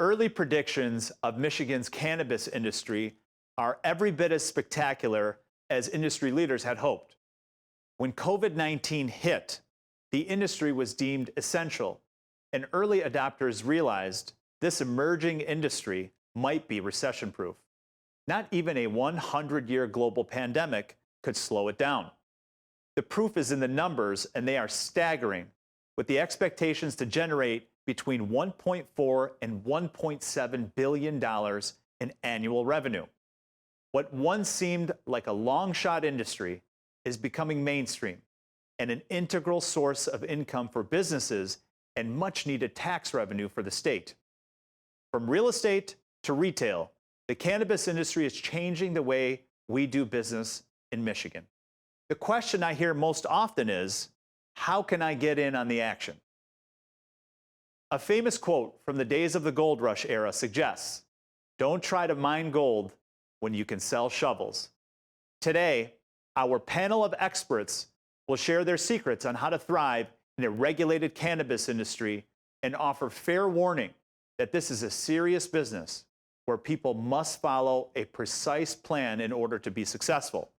Early predictions of Michigan's cannabis industry are every bit as spectacular as industry leaders had hoped. When COVID-19 hit, the industry was deemed essential, and early adopters realized this emerging industry might be recession-proof. Not even a 100-year global pandemic could slow it down. The proof is in the numbers, and they are staggering, with the expectations to generate between $1.4 and $1.7 billion in annual revenue. What once seemed like a long-shot industry is becoming mainstream and an integral source of income for businesses and much-needed tax revenue for the state. From real estate to retail, the cannabis industry is changing the way we do business in Michigan. The question I hear most often is, how can I get in on the action? A famous quote from the days of the gold rush era suggests, don't try to mine gold when you can sell shovels. Today, our panel of experts will share their secrets on how to thrive in a regulated cannabis industry and offer fair warning that this is a serious business where people must follow a precise plan in order to be successful.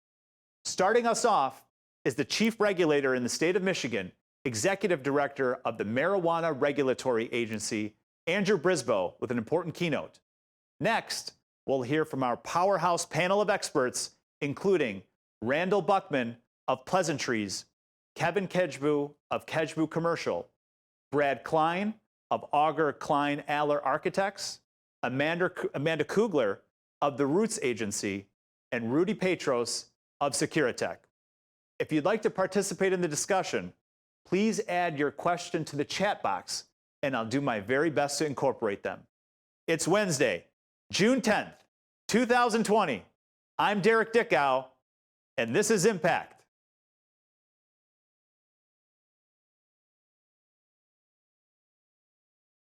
Starting us off is the chief regulator in the state of Michigan, executive director of the Marijuana Regulatory Agency, Andrew Brisbo, with an important keynote. Next, we'll hear from our powerhouse panel of experts, including Randall Buchman of Pleasantrees, Kevin Kejbou of Kejbou Commercial, Brad Klein of Auger Klein Aller Architects, Amanda Kugler of the Roots Agency, and Rudy Patros of Securatech. If you'd like to participate in the discussion, please add your question to the chat box, and I'll do my very best to incorporate them. It's Wednesday, June 10th, 2020. I'm Derek Dickow, and this is Impact.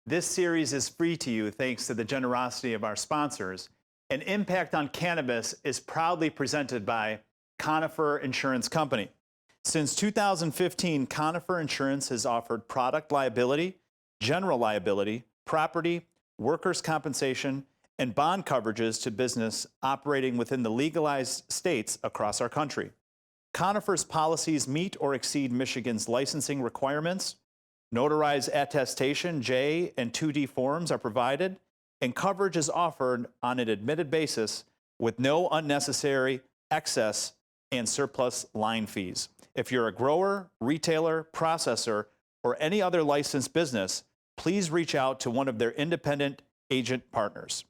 This series is free to you thanks to the generosity of our sponsors, and Impact on Cannabis is proudly presented by Conifer Insurance Company. Since 2015, Conifer Insurance has offered product liability, general liability, property, workers' compensation, and bond coverages to business operating within the legalized states across our country. Conifer's policies meet or exceed Michigan's licensing requirements. Notarized attestation, J and 2D forms are provided, and coverage is offered on an admitted basis with no unnecessary excess and surplus line fees. If you're a grower, retailer, processor, or any other licensed business, please reach out to one of their independent agent partners.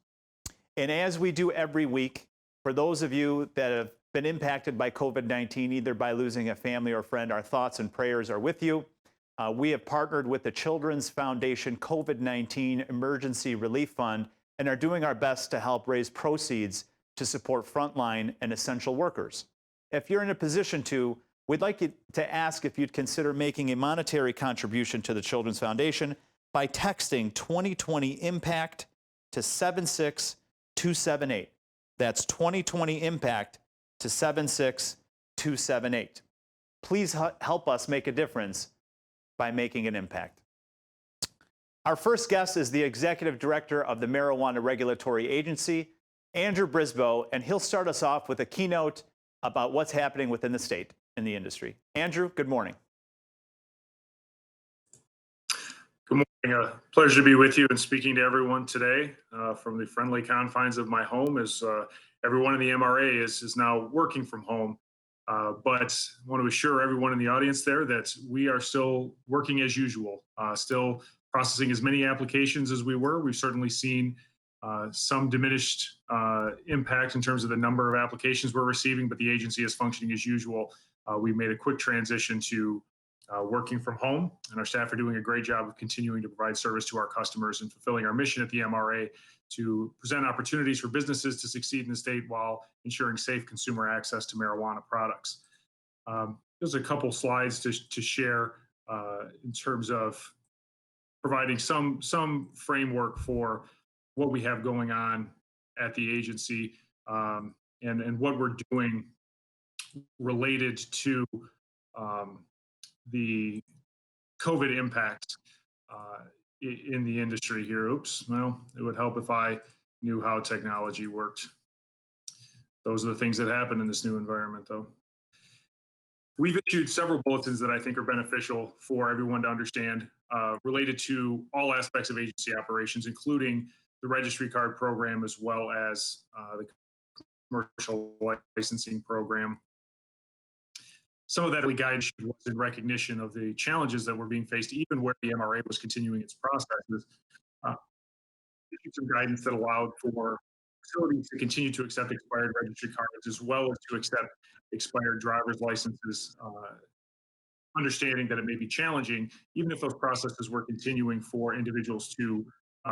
And as we do every week, for those of you that have been impacted by COVID-19, either by losing a family or friend, our thoughts and prayers are with you. We have partnered with the Children's Foundation COVID-19 Emergency Relief Fund and are doing our best to help raise proceeds to support frontline and essential workers. If you're in a position to, we'd like you to ask if you'd consider making a monetary contribution to the Children's Foundation by texting 2020 IMPACT to 76278. That's 2020 IMPACT to 76278. Please help us make a difference by making an impact. Our first guest is the Executive Director of the Marijuana Regulatory Agency, Andrew Brisbo, and he'll start us off with a keynote about what's happening within the state in the industry. Andrew, good morning. Good morning. Pleasure to be with you and speaking to everyone today from the friendly confines of my home as everyone in the MRA is now working from home. But I want to assure everyone in the audience there that we are still working as usual, still processing as many applications as we were. We've certainly seen some diminished impact in terms of the number of applications we're receiving, but the agency is functioning as usual. We made a quick transition to working from home, and our staff are doing a great job of continuing to provide service to our customers and fulfilling our mission at the MRA to present opportunities for businesses to succeed in the state while ensuring safe consumer access to marijuana products. There's a couple slides to share in terms of providing some framework for what we have going on at the agency and what we're doing related to the COVID impact in the industry here. Oops, well, it would help if I knew how technology worked. Those are the things that happen in this new environment, though. We've issued several bulletins that I think are beneficial for everyone to understand related to all aspects of agency operations, including the registry card program as well as the commercial licensing program. Some of that guidance was in recognition of the challenges that were being faced, even where the MRA was continuing its processes. Uh, some guidance that allowed for facilities to continue to accept expired registry cards as well as to accept expired driver's licenses, understanding that it may be challenging, even if those processes were continuing for individuals to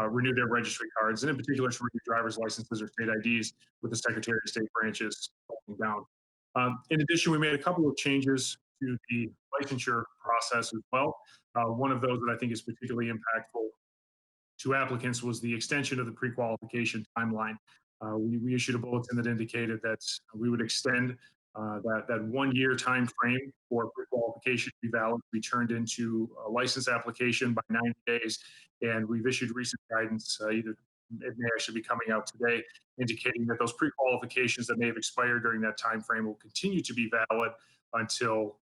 renew their registry cards, and in particular to renew driver's licenses or state IDs with the Secretary of State branches holding down. In addition, we made a couple of changes to the licensure process as well. One of those that I think is particularly impactful to applicants was the extension of the pre-qualification timeline. We issued a bulletin that indicated that we would extend that 1 year time frame for pre-qualification to be valid to be turned into a license application by 90 days. And we've issued recent guidance, either it may actually be coming out today, indicating that those pre-qualifications that may have expired during that time frame will continue to be valid until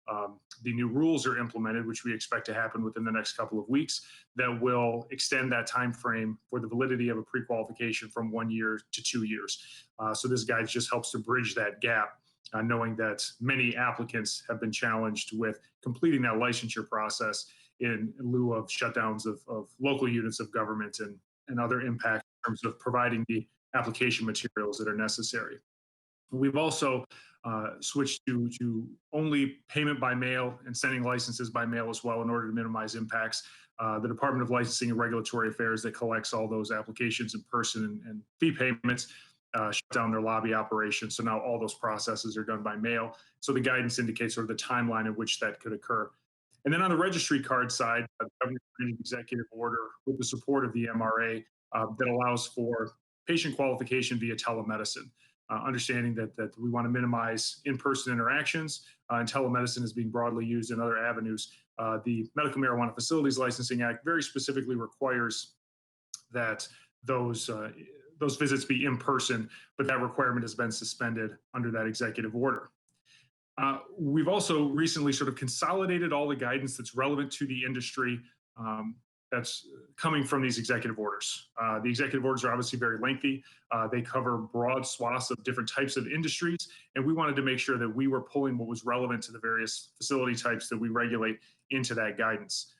the new rules are implemented, which we expect to happen within the next couple of weeks, that will extend that time frame for the validity of a pre-qualification from 1 year to 2 years. So this guide just helps to bridge that gap, knowing that many applicants have been challenged with completing that licensure process in lieu of shutdowns of local units of government and other impacts in terms of providing the application materials that are necessary. We've also switched to only payment by mail and sending licenses by mail as well in order to minimize impacts. The Department of Licensing and Regulatory Affairs that collects all those applications in person and fee payments shut down their lobby operation. So now all those processes are done by mail. So the guidance indicates sort of the timeline in which that could occur. And then on the registry card side, the government created an executive order with the support of the MRA that allows for patient qualification via telemedicine. Understanding that we want to minimize in-person interactions, and telemedicine is being broadly used in other avenues. The Medical Marijuana Facilities Licensing Act very specifically requires that those visits be in person, but that requirement has been suspended under that executive order. We've also recently sort of consolidated all the guidance that's relevant to the industry that's coming from these executive orders. The executive orders are obviously very lengthy. They cover broad swaths of different types of industries, and we wanted to make sure that we were pulling what was relevant to the various facility types that we regulate into that guidance.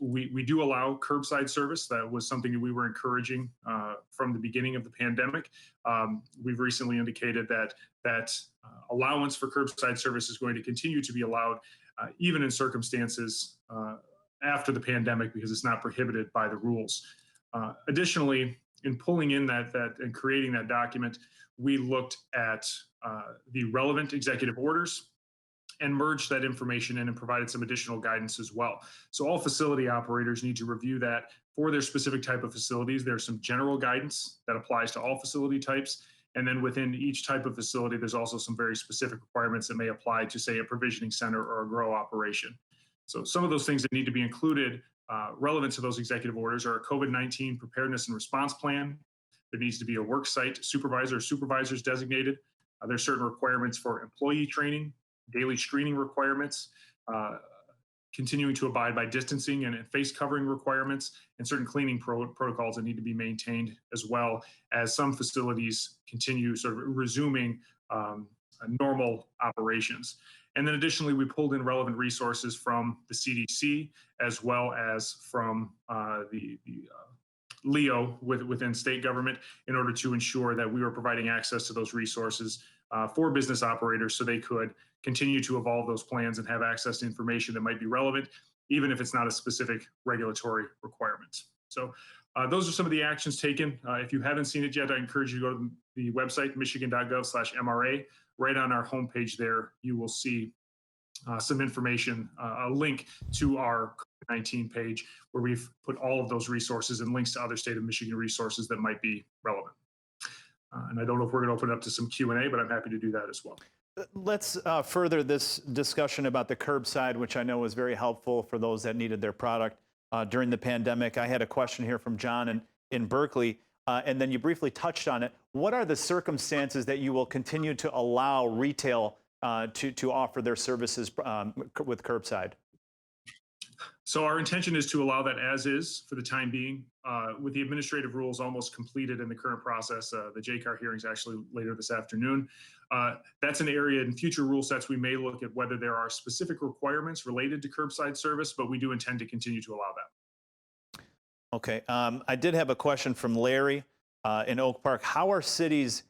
We do allow curbside service. That was something that we were encouraging from the beginning of the pandemic. We've recently indicated that allowance for curbside service is going to continue to be allowed, even in circumstances after the pandemic, because it's not prohibited by the rules. Additionally, in pulling in that and creating that document, we looked at the relevant executive orders and merged that information in and provided some additional guidance as well. So all facility operators need to review that for their specific type of facilities. There's some general guidance that applies to all facility types. And then within each type of facility, there's also some very specific requirements that may apply to, say, a provisioning center or a grow operation. So some of those things that need to be included relevant to those executive orders are a COVID-19 preparedness and response plan. There needs to be a work site supervisor or supervisors designated. There's certain requirements for employee training, daily screening requirements, continuing to abide by distancing and face covering requirements, and certain cleaning protocols that need to be maintained, as well as some facilities continue sort of resuming normal operations. And then additionally, we pulled in relevant resources from the CDC as well as from the LEO within state government in order to ensure that we were providing access to those resources for business operators so they could continue to evolve those plans and have access to information that might be relevant, even if it's not a specific regulatory requirement. So those are some of the actions taken. If you haven't seen it yet, I encourage you to go to the website, michigan.gov/MRA. Right on our homepage there, you will see some information, a link to our COVID-19 page where we've put all of those resources and links to other state of Michigan resources that might be relevant. And I don't know if we're going to open it up to some Q&A, but I'm happy to do that as well. Let's further this discussion about the curbside, which I know was very helpful for those that needed their product. during the pandemic. I had a question here from John in Berkeley, and then you briefly touched on it. What are the circumstances that you will continue to allow retail to offer their services with curbside? So our intention is to allow that as is for the time being. With the administrative rules almost completed in the current process, the JCAR hearings actually later this afternoon. That's an area in future rule sets we may look at whether there are specific requirements related to curbside service, but we do intend to continue to allow that. Okay, I did have a question from Larry in Oak Park. How are cities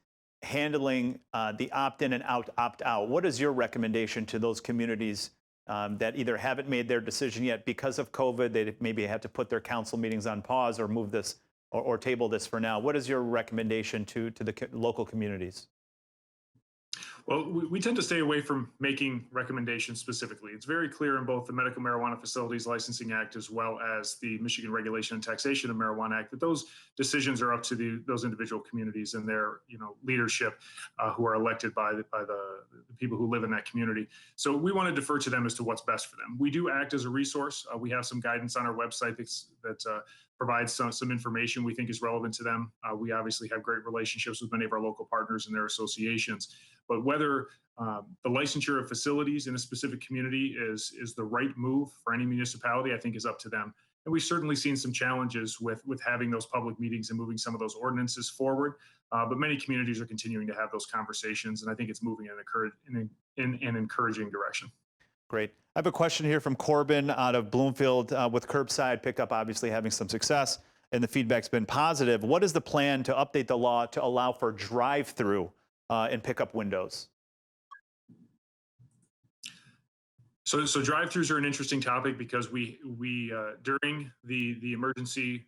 handling the opt-in and opt-out? What is your recommendation to those communities that either haven't made their decision yet because of COVID? They maybe had to put their council meetings on pause or move this or table this for now. What is your recommendation to the local communities? Well, we tend to stay away from making recommendations specifically. It's very clear in both the Medical Marijuana Facilities Licensing Act as well as the Michigan Regulation and Taxation of Marijuana Act that those decisions are up to those individual communities and their leadership who are elected by the people who live in that community. So we want to defer to them as to what's best for them. We do act as a resource. We have some guidance on our website that provides some information we think is relevant to them. We obviously have great relationships with many of our local partners and their associations. But whether the licensure of facilities in a specific community is the right move for any municipality, I think is up to them. And we've certainly seen some challenges with having those public meetings and moving some of those ordinances forward. But many communities are continuing to have those conversations, and I think it's moving in an encouraging direction. Great. I have a question here from Corbin out of Bloomfield with curbside pickup obviously having some success, and the feedback's been positive. What is the plan to update the law to allow for drive-through and pickup windows? So drive-throughs are an interesting topic because we during the emergency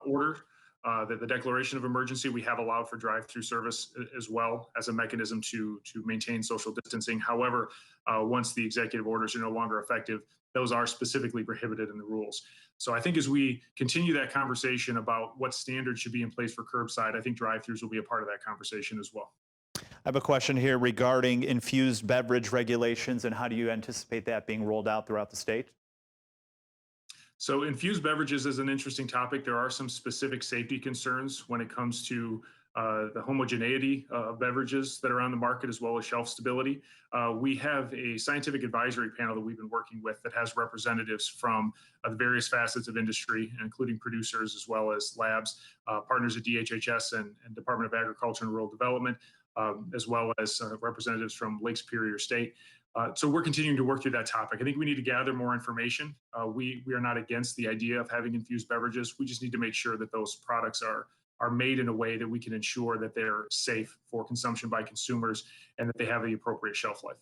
order, the declaration of emergency, we have allowed for drive-through service as well as a mechanism to maintain social distancing. However, once the executive orders are no longer effective, those are specifically prohibited in the rules. So I think as we continue that conversation about what standards should be in place for curbside, I think drive-throughs will be a part of that conversation as well. I have a question here regarding infused beverage regulations, and how do you anticipate that being rolled out throughout the state? So infused beverages is an interesting topic. There are some specific safety concerns when it comes to the homogeneity of beverages that are on the market, as well as shelf stability. We have a scientific advisory panel that we've been working with that has representatives from the various facets of industry, including producers as well as labs, partners at DHHS and Department of Agriculture and Rural Development, as well as representatives from Lake Superior State. So we're continuing to work through that topic. I think we need to gather more information. We are not against the idea of having infused beverages. We just need to make sure that those products are made in a way that we can ensure that they're safe for consumption by consumers and that they have the appropriate shelf life.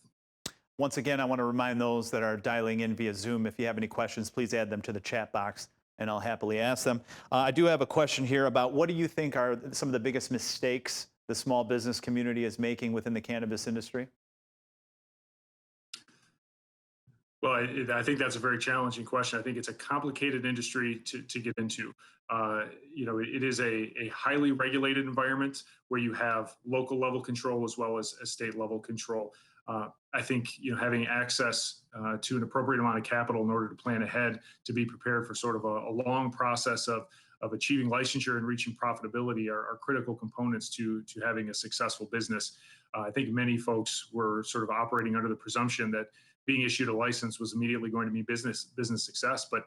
Once again, I want to remind those that are dialing in via Zoom, if you have any questions, please add them to the chat box and I'll happily ask them. I do have a question here about what do you think are some of the biggest mistakes the small business community is making within the cannabis industry? Well, I think that's a very challenging question. I think it's a complicated industry to get into. It is a highly regulated environment where you have local level control as well as state level control. I think having access to an appropriate amount of capital in order to plan ahead, to be prepared for sort of a long process of achieving licensure and reaching profitability are critical components to having a successful business. I think many folks were sort of operating under the presumption that being issued a license was immediately going to be business success. But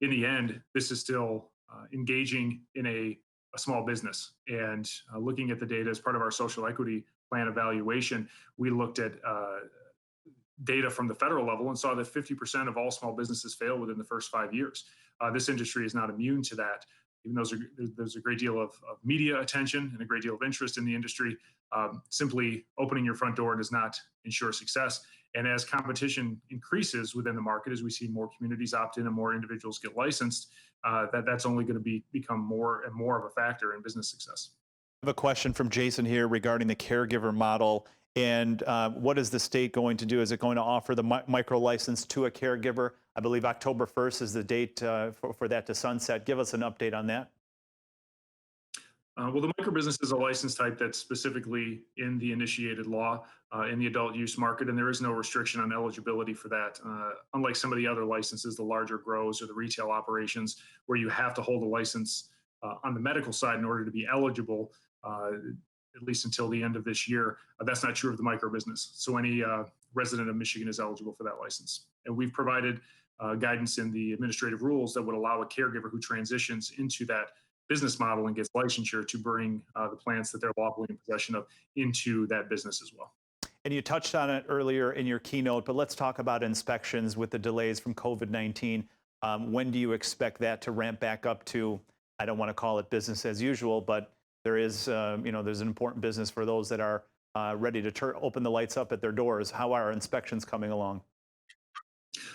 in the end, this is still engaging in a small business. And looking at the data as part of our social equity plan evaluation, we looked at data from the federal level and saw that 50% of all small businesses fail within the first 5 years. This industry is not immune to that. Even though there's a great deal of media attention and a great deal of interest in the industry, simply opening your front door does not ensure success. And as competition increases within the market, as we see more communities opt in and more individuals get licensed, that's only going to become more and more of a factor in business success. I have a question from Jason here regarding the caregiver model. And what is the state going to do? Is it going to offer the micro license to a caregiver? I believe October 1st is the date for that to sunset. Give us an update on that. Well, the microbusiness is a license type that's specifically in the initiated law in the adult use market, and there is no restriction on eligibility for that. Unlike some of the other licenses, the larger grows or the retail operations, where you have to hold a license on the medical side in order to be eligible, at least until the end of this year. That's not true of the microbusiness. So any resident of Michigan is eligible for that license. And we've provided guidance in the administrative rules that would allow a caregiver who transitions into that business model and gets licensure to bring the plants that they're lawfully in possession of into that business as well. And you touched on it earlier in your keynote, but let's talk about inspections with the delays from COVID-19. When do you expect that to ramp back up to, I don't want to call it business as usual, but there is, there's an important business for those that are ready to open the lights up at their doors. How are inspections coming along?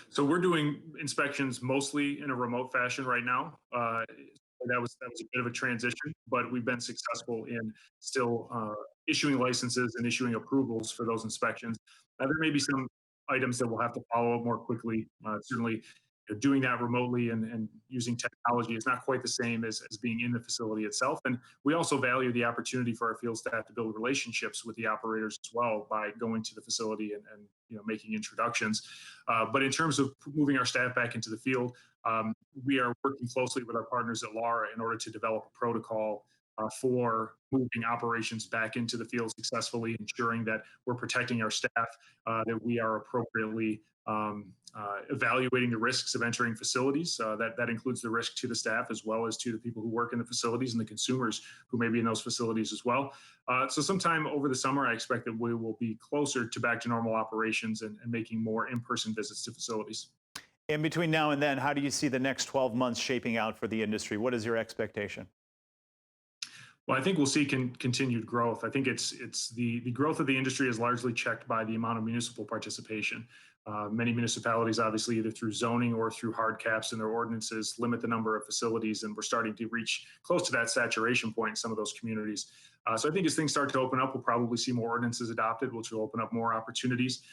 So we're doing inspections mostly in a remote fashion right now. That was a bit of a transition, but we've been successful in still issuing licenses and issuing approvals for those inspections. There may be some items that we'll have to follow up more quickly. Certainly, doing that remotely and using technology is not quite the same as being in the facility itself. And we also value the opportunity for our field staff to build relationships with the operators as well by going to the facility and making introductions. But in terms of moving our staff back into the field, we are working closely with our partners at LARA in order to develop a protocol for moving operations back into the field successfully, ensuring that we're protecting our staff, that we are appropriately evaluating the risks of entering facilities. That includes the risk to the staff as well as to the people who work in the facilities and the consumers who may be in those facilities as well. So sometime over the summer, I expect that we will be closer to back to normal operations and making more in-person visits to facilities. In between now and then, how do you see the next 12 months shaping out for the industry? What is your expectation? Well, I think we'll see continued growth. I think it's the growth of the industry is largely checked by the amount of municipal participation. Many municipalities, obviously, either through zoning or through hard caps in their ordinances, limit the number of facilities, and we're starting to reach close to that saturation point in some of those communities. So I think as things start to open up, we'll probably see more ordinances adopted, which will open up more opportunities.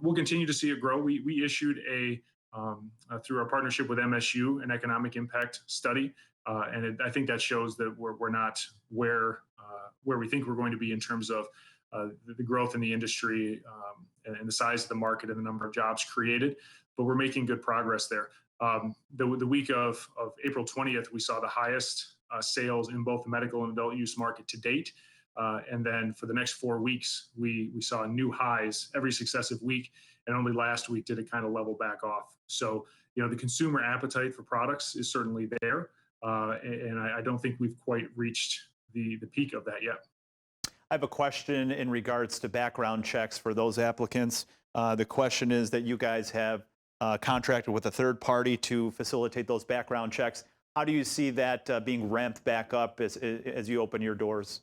We'll continue to see it grow. We issued through our partnership with MSU, an economic impact study. I think that shows that we're not where we think we're going to be in terms of the growth in the industry and the size of the market and the number of jobs created, but we're making good progress there. The week of April 20th, we saw the highest sales in both the medical and adult use market to date. And then for the next 4 weeks, we saw new highs every successive week. And only last week did it kind of level back off. So, the consumer appetite for products is certainly there. And I don't think we've quite reached the peak of that yet. I have a question in regards to background checks for those applicants. The question is that you guys have contracted with a third party to facilitate those background checks. How do you see that being ramped back up as you open your doors?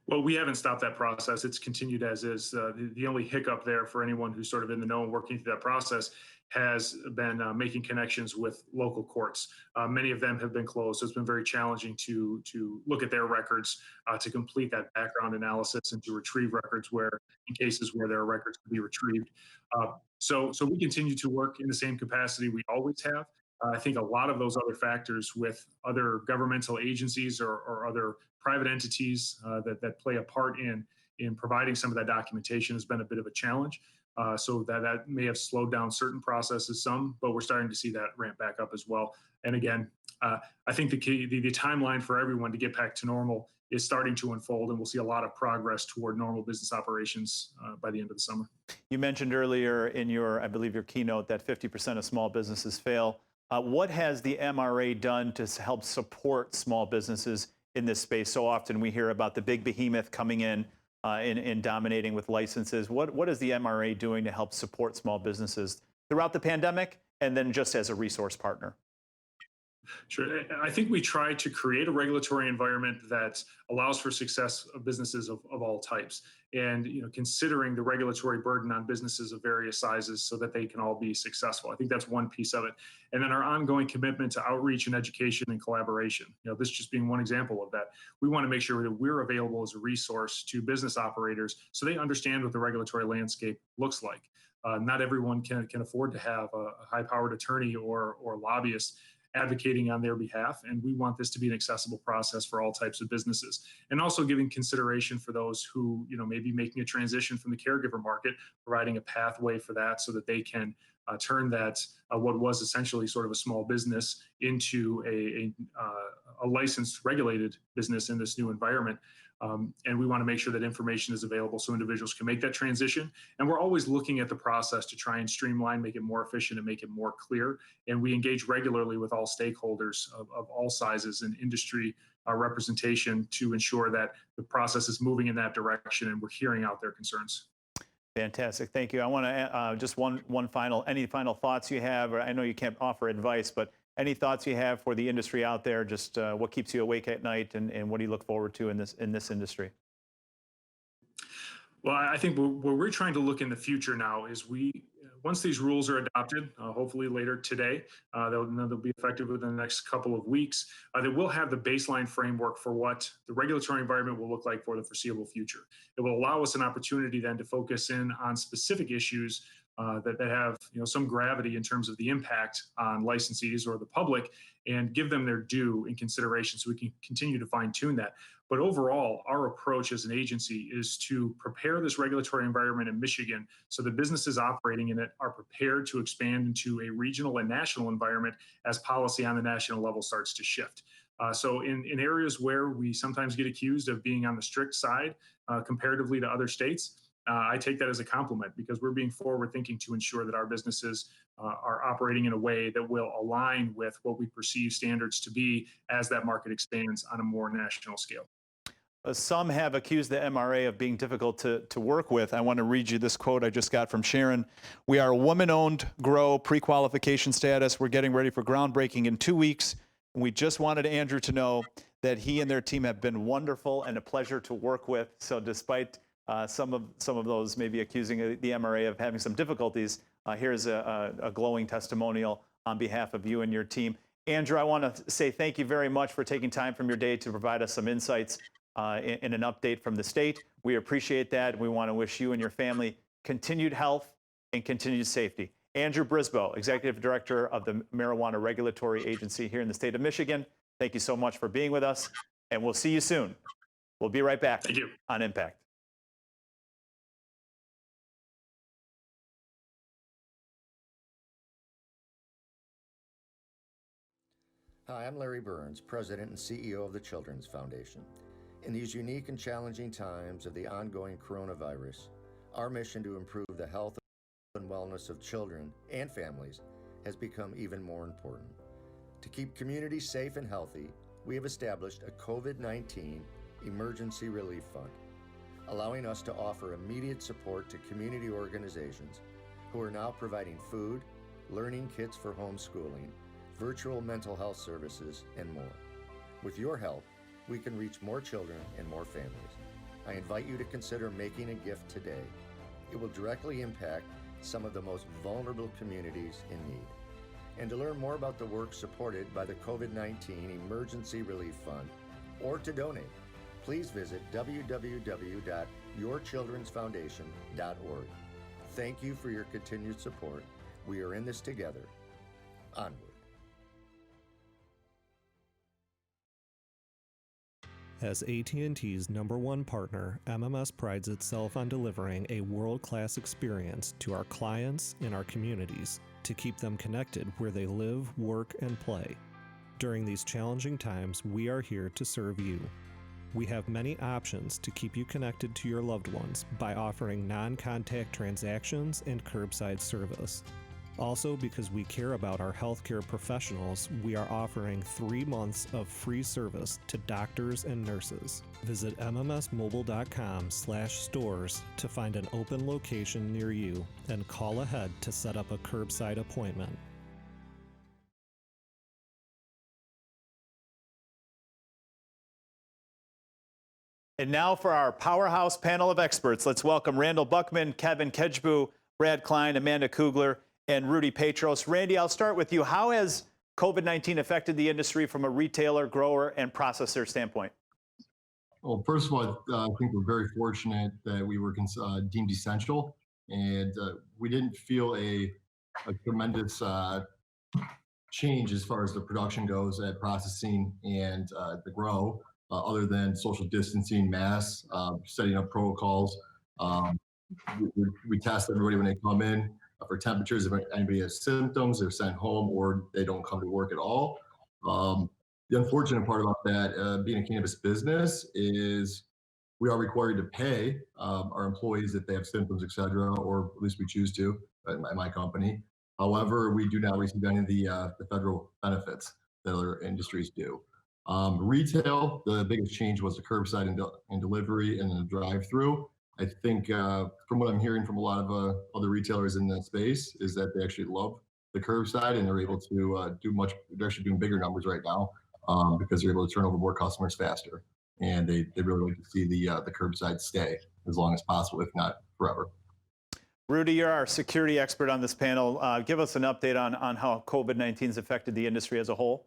Well, we haven't stopped that process. It's continued as is. The only hiccup there for anyone who's sort of in the know and working through that process has been making connections with local courts. Many of them have been closed, so it's been very challenging to look at their records, to complete that background analysis, and to retrieve records in cases where there are records to be retrieved. So we continue to work in the same capacity we always have. I think a lot of those other factors with other governmental agencies or other private entities that play a part in providing some of that documentation has been a bit of a challenge. So that may have slowed down certain processes some, but we're starting to see that ramp back up as well. And again, I think the timeline for everyone to get back to normal is starting to unfold, and we'll see a lot of progress toward normal business operations by the end of the summer. You mentioned earlier in I believe your keynote that 50% of small businesses fail. What has the MRA done to help support small businesses in this space? So often we hear about the big behemoth coming in dominating with licenses. What is the MRA doing to help support small businesses throughout the pandemic and then just as a resource partner? Sure. I think we try to create a regulatory environment that allows for success of businesses of all types, and considering the regulatory burden on businesses of various sizes so that they can all be successful. I think that's one piece of it. And then our ongoing commitment to outreach and education and collaboration. This just being one example of that. We want to make sure that we're available as a resource to business operators so they understand what the regulatory landscape looks like. Not everyone can afford to have a high-powered attorney or lobbyist advocating on their behalf. And we want this to be an accessible process for all types of businesses, and also giving consideration for those who, may be making a transition from the caregiver market, providing a pathway for that so that they can turn that what was essentially sort of a small business into a licensed, regulated business in this new environment. And we want to make sure that information is available so individuals can make that transition. And we're always looking at the process to try and streamline, make it more efficient, and make it more clear. And we engage regularly with all stakeholders of all sizes and industry representation to ensure that the process is moving in that direction and we're hearing out their concerns. Fantastic. Thank you. I want to just any final thoughts you have, or I know you can't offer advice, but any thoughts you have for the industry out there, just what keeps you awake at night, and what do you look forward to in this industry? Well, I think where we're trying to look in the future now is once these rules are adopted, hopefully later today, they'll be effective within the next couple of weeks, that we'll have the baseline framework for what the regulatory environment will look like for the foreseeable future. It will allow us an opportunity then to focus in on specific issues that have some gravity in terms of the impact on licensees or the public, and give them their due in consideration so we can continue to fine tune that. But overall, our approach as an agency is to prepare this regulatory environment in Michigan so the businesses operating in it are prepared to expand into a regional and national environment as policy on the national level starts to shift. So in areas where we sometimes get accused of being on the strict side comparatively to other states, I take that as a compliment, because we're being forward thinking to ensure that our businesses are operating in a way that will align with what we perceive standards to be as that market expands on a more national scale. Some have accused the MRA of being difficult to work with. I want to read you this quote I just got from Sharon. "We are a woman-owned grow, pre-qualification status. We're getting ready for groundbreaking in 2 weeks. And we just wanted Andrew to know that he and their team have been wonderful and a pleasure to work with." So despite some of those maybe accusing the MRA of having some difficulties, here's a glowing testimonial on behalf of you and your team. Andrew, I want to say thank you very much for taking time from your day to provide us some insights in an update from the state. We appreciate that. We want to wish you and your family continued health and continued safety. Andrew Brisbo, Executive Director of the Marijuana Regulatory Agency here in the state of Michigan, thank you so much for being with us, and we'll see you soon. We'll be right back. Thank you. On Impact. Hi, I'm Larry Burns, President and CEO of the Children's Foundation. In these unique and challenging times of the ongoing coronavirus, our mission to improve the health and wellness of children and families has become even more important. To keep communities safe and healthy, we have established a COVID-19 Emergency Relief Fund, allowing us to offer immediate support to community organizations who are now providing food, learning kits for homeschooling, virtual mental health services, and more. With your help, we can reach more children and more families. I invite you to consider making a gift today. It will directly impact some of the most vulnerable communities in need. And to learn more about the work supported by the COVID-19 Emergency Relief Fund, or to donate, please visit www.yourchildrensfoundation.org. Thank you for your continued support. We are in this together. Onward. As AT&T's #1 partner, MMS prides itself on delivering a world-class experience to our clients and our communities to keep them connected where they live, work, and play. During these challenging times, we are here to serve you. We have many options to keep you connected to your loved ones by offering non-contact transactions and curbside service. Also, because we care about our healthcare professionals, we are offering 3 months of free service to doctors and nurses. Visit mmsmobile.com/stores to find an open location near you and call ahead to set up a curbside appointment. And now for our powerhouse panel of experts, let's welcome Randall Buchman, Kejbou, Brad Klein, Amanda Kugler, and Rudy Patros. Randy, I'll start with you. How has COVID-19 affected the industry from a retailer, grower, and processor standpoint? Well, first of all, I think we're very fortunate that we were deemed essential, and we didn't feel a tremendous change as far as the production goes at processing and the grow, other than social distancing, masks, setting up protocols. Um, we test everybody when they come in for temperatures. If anybody has symptoms, they're sent home or they don't come to work at all. The unfortunate part about that, being a cannabis business, is we are required to pay our employees if they have symptoms, et cetera, or at least we choose to at my company. However, we do not receive any of the federal benefits that other industries do. Retail, the biggest change was the curbside and delivery and the drive-through. I think from what I'm hearing from a lot of other retailers in that space is that they actually love the curbside and they're able to they're actually doing bigger numbers right now because they're able to turn over more customers faster. And they really like to see the curbside stay as long as possible, if not forever. Rudy, you're our security expert on this panel. Give us an update on how COVID-19 has affected the industry as a whole.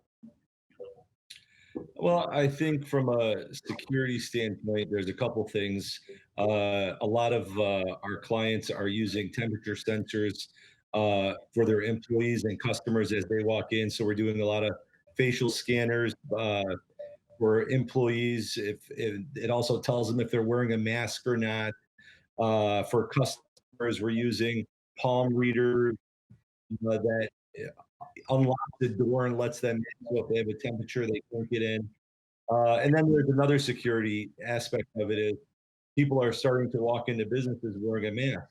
Well, I think from a security standpoint, there's a couple things. A lot of our clients are using temperature sensors for their employees and customers as they walk in. So we're doing a lot of facial scanners for employees. If it also tells them if they're wearing a mask or not. For customers, we're using palm readers that unlock the door and lets them in. So if they have a temperature, they can't get in. And then there's another security aspect of it is people are starting to walk into businesses wearing a mask.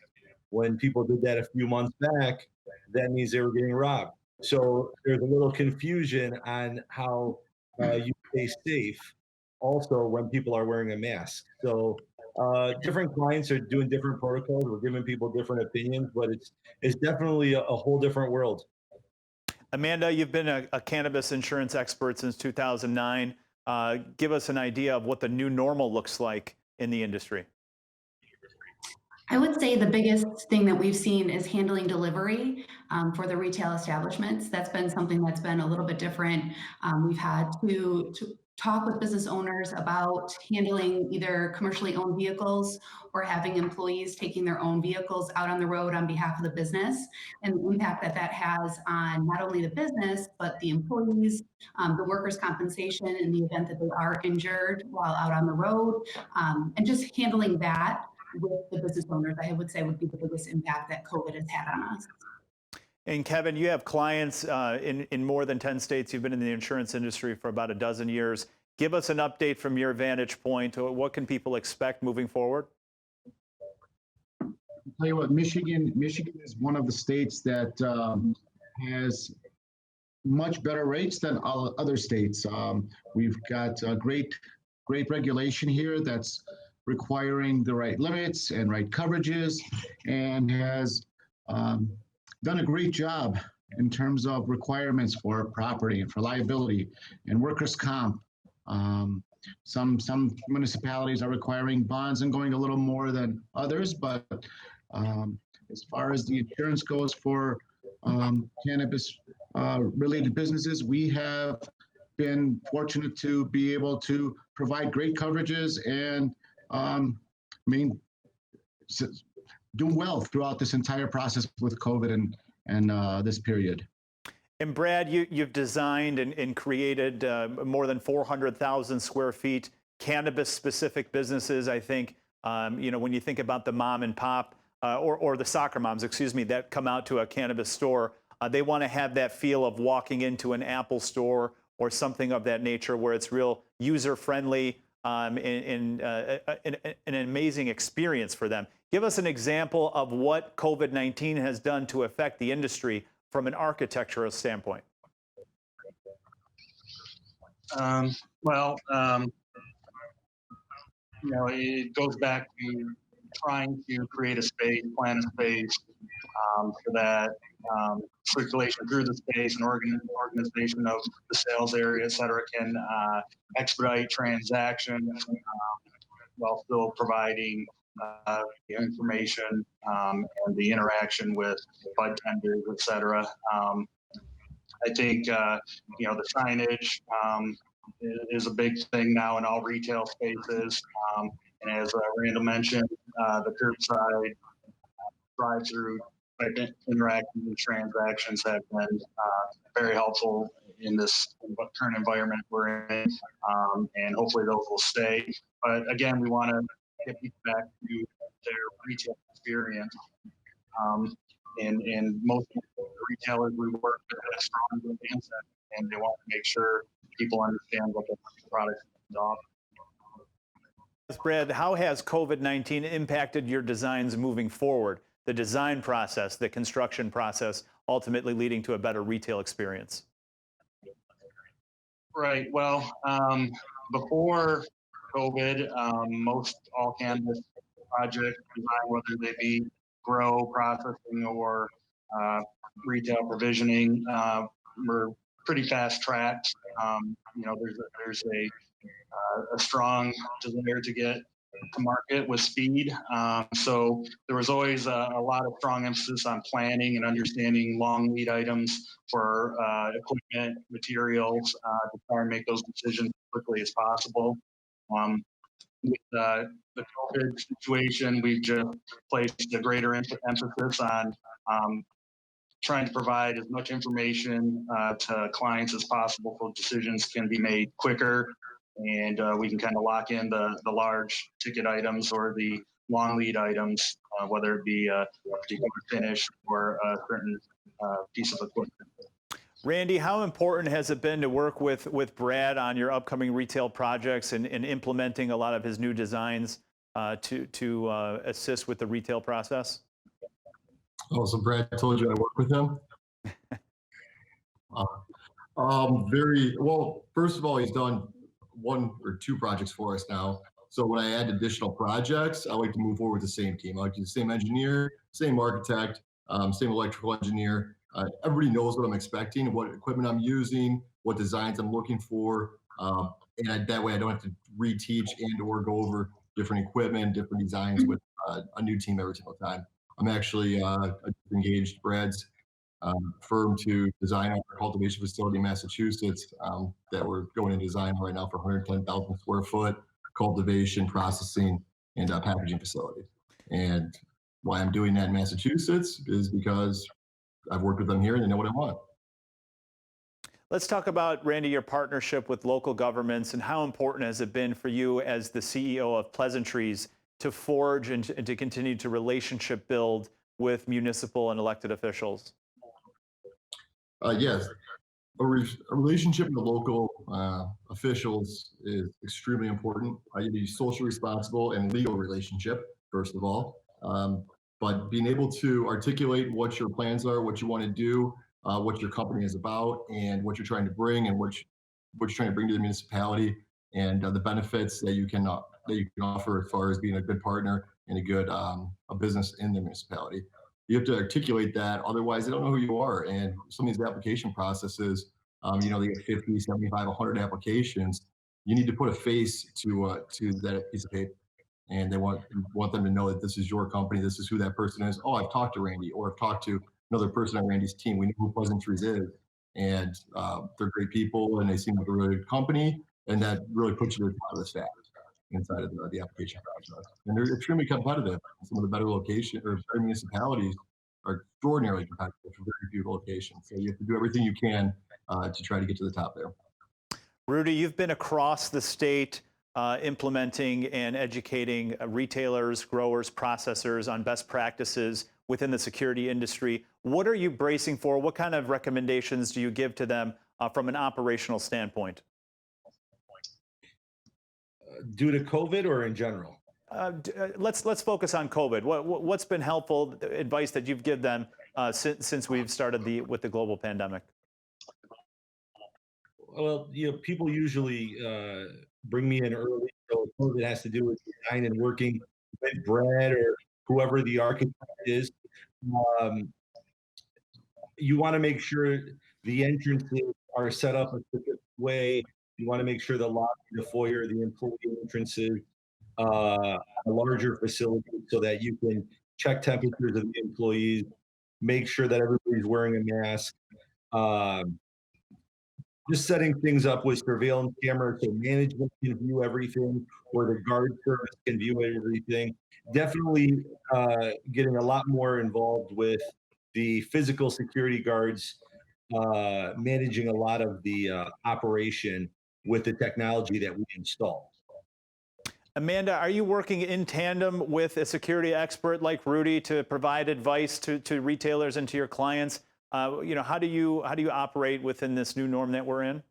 When people did that a few months back, that means they were getting robbed. So there's a little confusion on how you stay safe also when people are wearing a mask. So different clients are doing different protocols. We're giving people different opinions, but it's definitely a whole different world. Amanda, you've been a cannabis insurance expert since 2009. Give us an idea of what the new normal looks like in the industry. I would say the biggest thing that we've seen is handling delivery for the retail establishments. That's been something that's been a little bit different. We've had to talk with business owners about handling either commercially owned vehicles or having employees taking their own vehicles out on the road on behalf of the business, and the impact that that has on not only the business, but the employees, the workers' compensation in the event that they are injured while out on the road, and just handling that with the business owners, I would say would be the biggest impact that COVID has had on us. And Kevin, you have clients in more than 10 states. You've been in the insurance industry for about a dozen years. Give us an update from your vantage point. What can people expect moving forward? I'll tell you what, Michigan is one of the states that has much better rates than all other states. We've got great regulation here that's requiring the right limits and right coverages, and has done a great job in terms of requirements for property and for liability and workers' comp. Some municipalities are requiring bonds and going a little more than others, but as far as the insurance goes for cannabis related businesses, we have been fortunate to be able to provide great coverages and doing well throughout this entire process with COVID and this period. And Brad, you've designed and created more than 400,000 square feet cannabis-specific businesses. I think when you think about the mom and pop or the soccer moms, excuse me, that come out to a cannabis store, they want to have that feel of walking into an Apple store or something of that nature, where it's real user-friendly. In an amazing experience for them. Give us an example of what COVID-19 has done to affect the industry from an architectural standpoint. It goes back to trying to create a space, plan a space so that circulation through the space and organization of the sales area, et cetera, can expedite transactions while still providing the information and the interaction with bud tenders, et cetera. I think, the signage is a big thing now in all retail spaces. And as Randall mentioned, the curbside drive-through type interactions and transactions have been very helpful in this current environment we're in, and hopefully those will stay. But again, we want to get people back to their retail experience. And most of the retailers we work with have strong demand set, and they want to make sure people understand what the products offer. Brad, how has COVID-19 impacted your designs moving forward? The design process, the construction process, ultimately leading to a better retail experience? Right. Well, before COVID, most all cannabis project design, whether they be grow, processing, or retail provisioning, were pretty fast tracked. There's a strong desire to get to market with speed. So there was always a lot of strong emphasis on planning and understanding long lead items for equipment, materials, to try and make those decisions as quickly as possible. With the COVID situation, we've just placed a greater emphasis on trying to provide as much information to clients as possible so decisions can be made quicker, and we can kind of lock in the large ticket items or the long lead items, whether it be a particular finish or a certain piece of equipment. Randy, how important has it been to work with Brad on your upcoming retail projects and implementing a lot of his new designs to assist with the retail process? Oh, so Brad told you I work with him? Very well. First of all, he's done 1 or 2 projects for us now. So when I add additional projects, I like to move forward with the same team. I like to do the same engineer, same architect, same electrical engineer. Everybody knows what I'm expecting, what equipment I'm using, what designs I'm looking for. That way I don't have to reteach and or go over different equipment, different designs with a new team every single time. I'm actually engaged Brad's firm to design our cultivation facility in Massachusetts that we're going to design right now for 110,000 square foot cultivation, processing, and packaging facility. And why I'm doing that in Massachusetts is because I've worked with them here and they know what I want. Let's talk about, Randy, your partnership with local governments and how important has it been for you as the CEO of Pleasantrees to forge and to continue to relationship build with municipal and elected officials? Yes, a relationship with the local officials is extremely important. You need social responsible and legal relationship, first of all. But being able to articulate what your plans are, what you want to do, what your company is about, and what you're trying to bring, and what you're trying to bring to the municipality, and the benefits that you can offer as far as being a good partner and a good a business in the municipality. You have to articulate that, otherwise they don't know who you are. And some of these application processes, they get 50, 75, 100 applications. You need to put a face to that piece of paper. And they want them to know that this is your company, this is who that person is. Oh, I've talked to Randy, or I've talked to another person on Randy's team. We know who Pleasantrees is, and they're great people, and they seem like a really good company, and that really puts you to the top of the stack inside of the application process. And they're extremely competitive. Some of the better locations or better municipalities are extraordinarily competitive for very few locations. So you have to do everything you can to try to get to the top there. Rudy, you've been across the state implementing and educating retailers, growers, processors on best practices within the security industry. What are you bracing for? What kind of recommendations do you give to them from an operational standpoint? Due to COVID or in general? Let's focus on COVID. What's been helpful advice that you've given them since we've started with the global pandemic? Well, people usually bring me in early, so COVID has to do with design and working with Brad or whoever the architect is. You want to make sure the entrances are set up a specific way. You want to make sure the lobby, the foyer, the employee entrances, a larger facility so that you can check temperatures of the employees, make sure that everybody's wearing a mask. Just setting things up with surveillance cameras so management can view everything, or the guard service can view everything. Definitely getting a lot more involved with the physical security guards managing a lot of the operation with the technology that we install. Amanda, are you working in tandem with a security expert like Rudy to provide advice to retailers and to your clients? How do you operate within this new norm that we're in?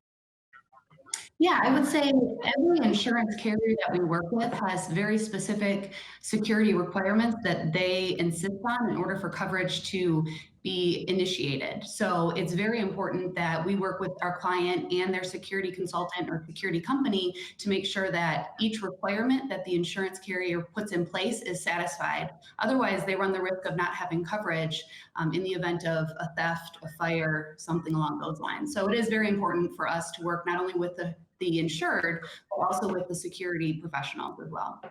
Yeah, I would say every insurance carrier that we work with has very specific security requirements that they insist on in order for coverage to be initiated. So it's very important that we work with our client and their security consultant or security company to make sure that each requirement that the insurance carrier puts in place is satisfied. Otherwise, they run the risk of not having coverage in the event of a theft, a fire, something along those lines. So it is very important for us to work not only with the insured, but also with the security professionals as well.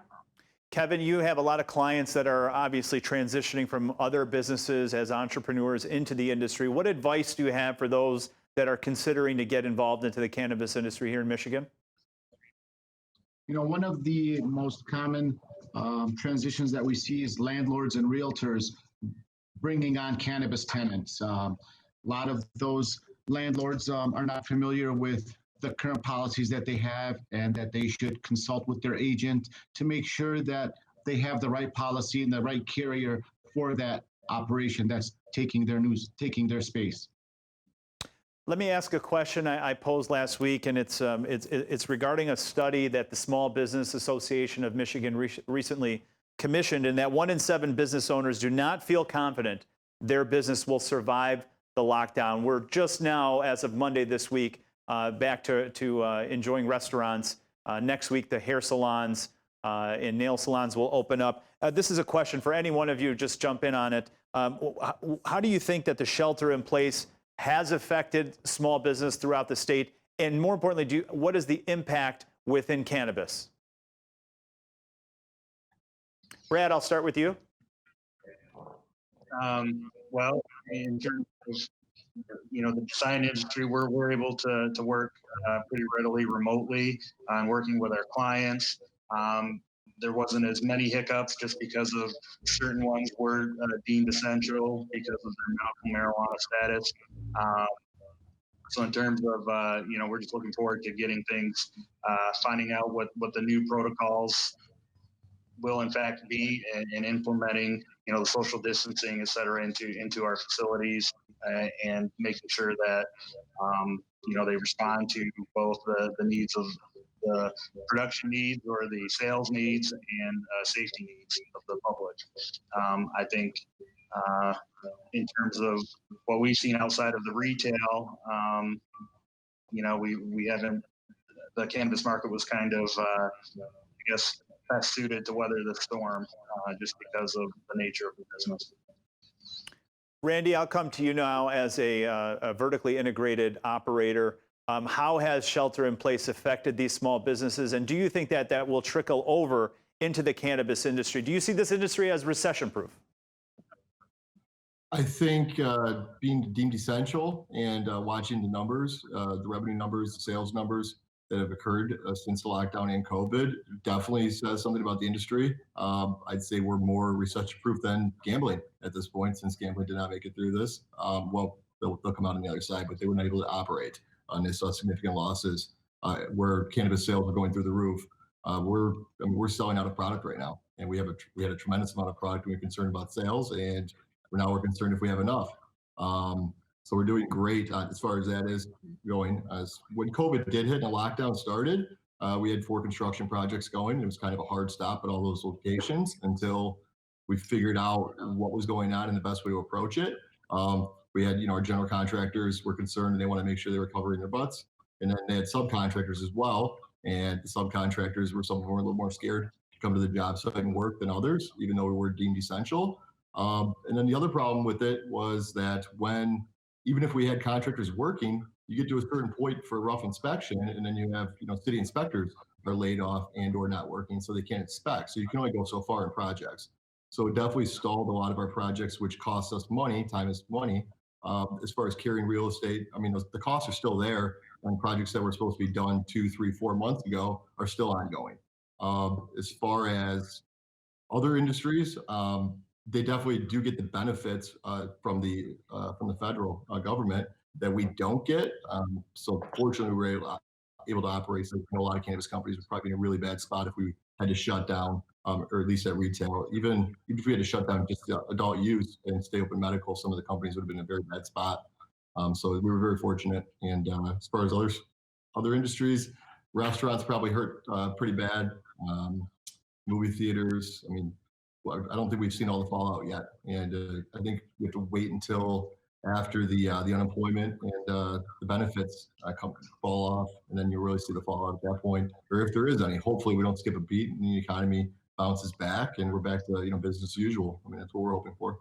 Kevin, you have a lot of clients that are obviously transitioning from other businesses as entrepreneurs into the industry. What advice do you have for those that are considering to get involved into the cannabis industry here in Michigan? One of the most common transitions that we see is landlords and realtors bringing on cannabis tenants. A lot of those landlords are not familiar with the current policies that they have, and that they should consult with their agent to make sure that they have the right policy and the right carrier for that operation that's taking their space. Let me ask a question I posed last week, and it's regarding a study that the Small Business Association of Michigan recently commissioned, and that 1 in 7 business owners do not feel confident their business will survive the lockdown. We're just now, as of Monday this week, back to enjoying restaurants. Next week, the hair salons and nail salons will open up. This is a question for any one of you. Just jump in on it. How do you think that the shelter in place has affected small business throughout the state? And more importantly, what is the impact within cannabis? Brad, I'll start with you. Well, in terms of the design industry, we're able to work pretty readily remotely on working with our clients. There wasn't as many hiccups just because of certain ones were deemed essential because of their medical marijuana status. So in terms of, we're just looking forward to getting things, finding out what the new protocols will in fact be, and implementing, the social distancing, et cetera, into our facilities, and making sure that, they respond to both the needs of the production needs or the sales needs and safety needs of the public. I think in terms of what we've seen outside of the retail, we haven't, the cannabis market was kind of, I guess, best suited to weather the storm just because of the nature of the business. Randy, I'll come to you now as a vertically integrated operator. How has shelter in place affected these small businesses? And do you think that will trickle over into the cannabis industry? Do you see this industry as recession-proof? I think being deemed essential and watching the numbers, the revenue numbers, the sales numbers that have occurred since the lockdown and COVID definitely says something about the industry. I'd say we're more recession-proof than gambling at this point, since gambling did not make it through this. Well, they'll come out on the other side, but they were not able to operate. And they saw significant losses where cannabis sales are going through the roof. We're selling out of product right now, and we had a tremendous amount of product. We were concerned about sales, and we're concerned if we have enough. So we're doing great as far as that is going. When COVID did hit and the lockdown started, we had 4 construction projects going. It was kind of a hard stop at all those locations until we figured out what was going on and the best way to approach it. We had, our general contractors were concerned, and they want to make sure they were covering their butts. And then they had subcontractors as well. And the subcontractors were some who were a little more scared to come to the job site and work than others, even though we were deemed essential. And then the other problem with it was that even if we had contractors working, you get to a certain point for a rough inspection, and then you have, city inspectors are laid off and or not working, so they can't inspect. So you can only go so far in projects. So it definitely stalled a lot of our projects, which costs us money. Time is money. As far as carrying real estate, the costs are still there, and projects that were supposed to be done 2, 3, 4 months ago are still ongoing. As far as other industries, they definitely do get the benefits from the federal government that we don't get. So fortunately, we're able to operate. So a lot of cannabis companies would probably be in a really bad spot if we had to shut down, or at least at retail. Even if we had to shut down just adult use and stay open medical, some of the companies would have been in a very bad spot. So we were very fortunate. And as far as other industries, restaurants probably hurt pretty bad. Movie theaters, I mean, I don't think we've seen all the fallout yet. And I think we have to wait until after the unemployment and the benefits fall off, and then you really see the fallout at that point, or if there is any. Hopefully, we don't skip a beat and the economy bounces back, and we're back to business as usual. I mean, that's what we're hoping for.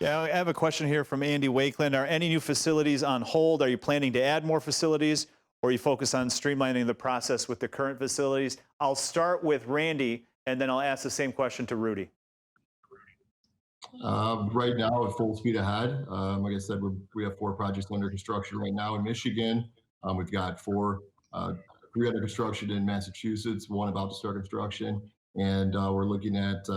Yeah, I have a question here from Andy Wakeland. Are any new facilities on hold? Are you planning to add more facilities, or are you focused on streamlining the process with the current facilities? I'll start with Randy, and then I'll ask the same question to Rudy. Right now, at full speed ahead. Like I said, we have 4 projects under construction right now in Michigan. We've got 3 under construction in Massachusetts, 1 about to start construction, and we're looking at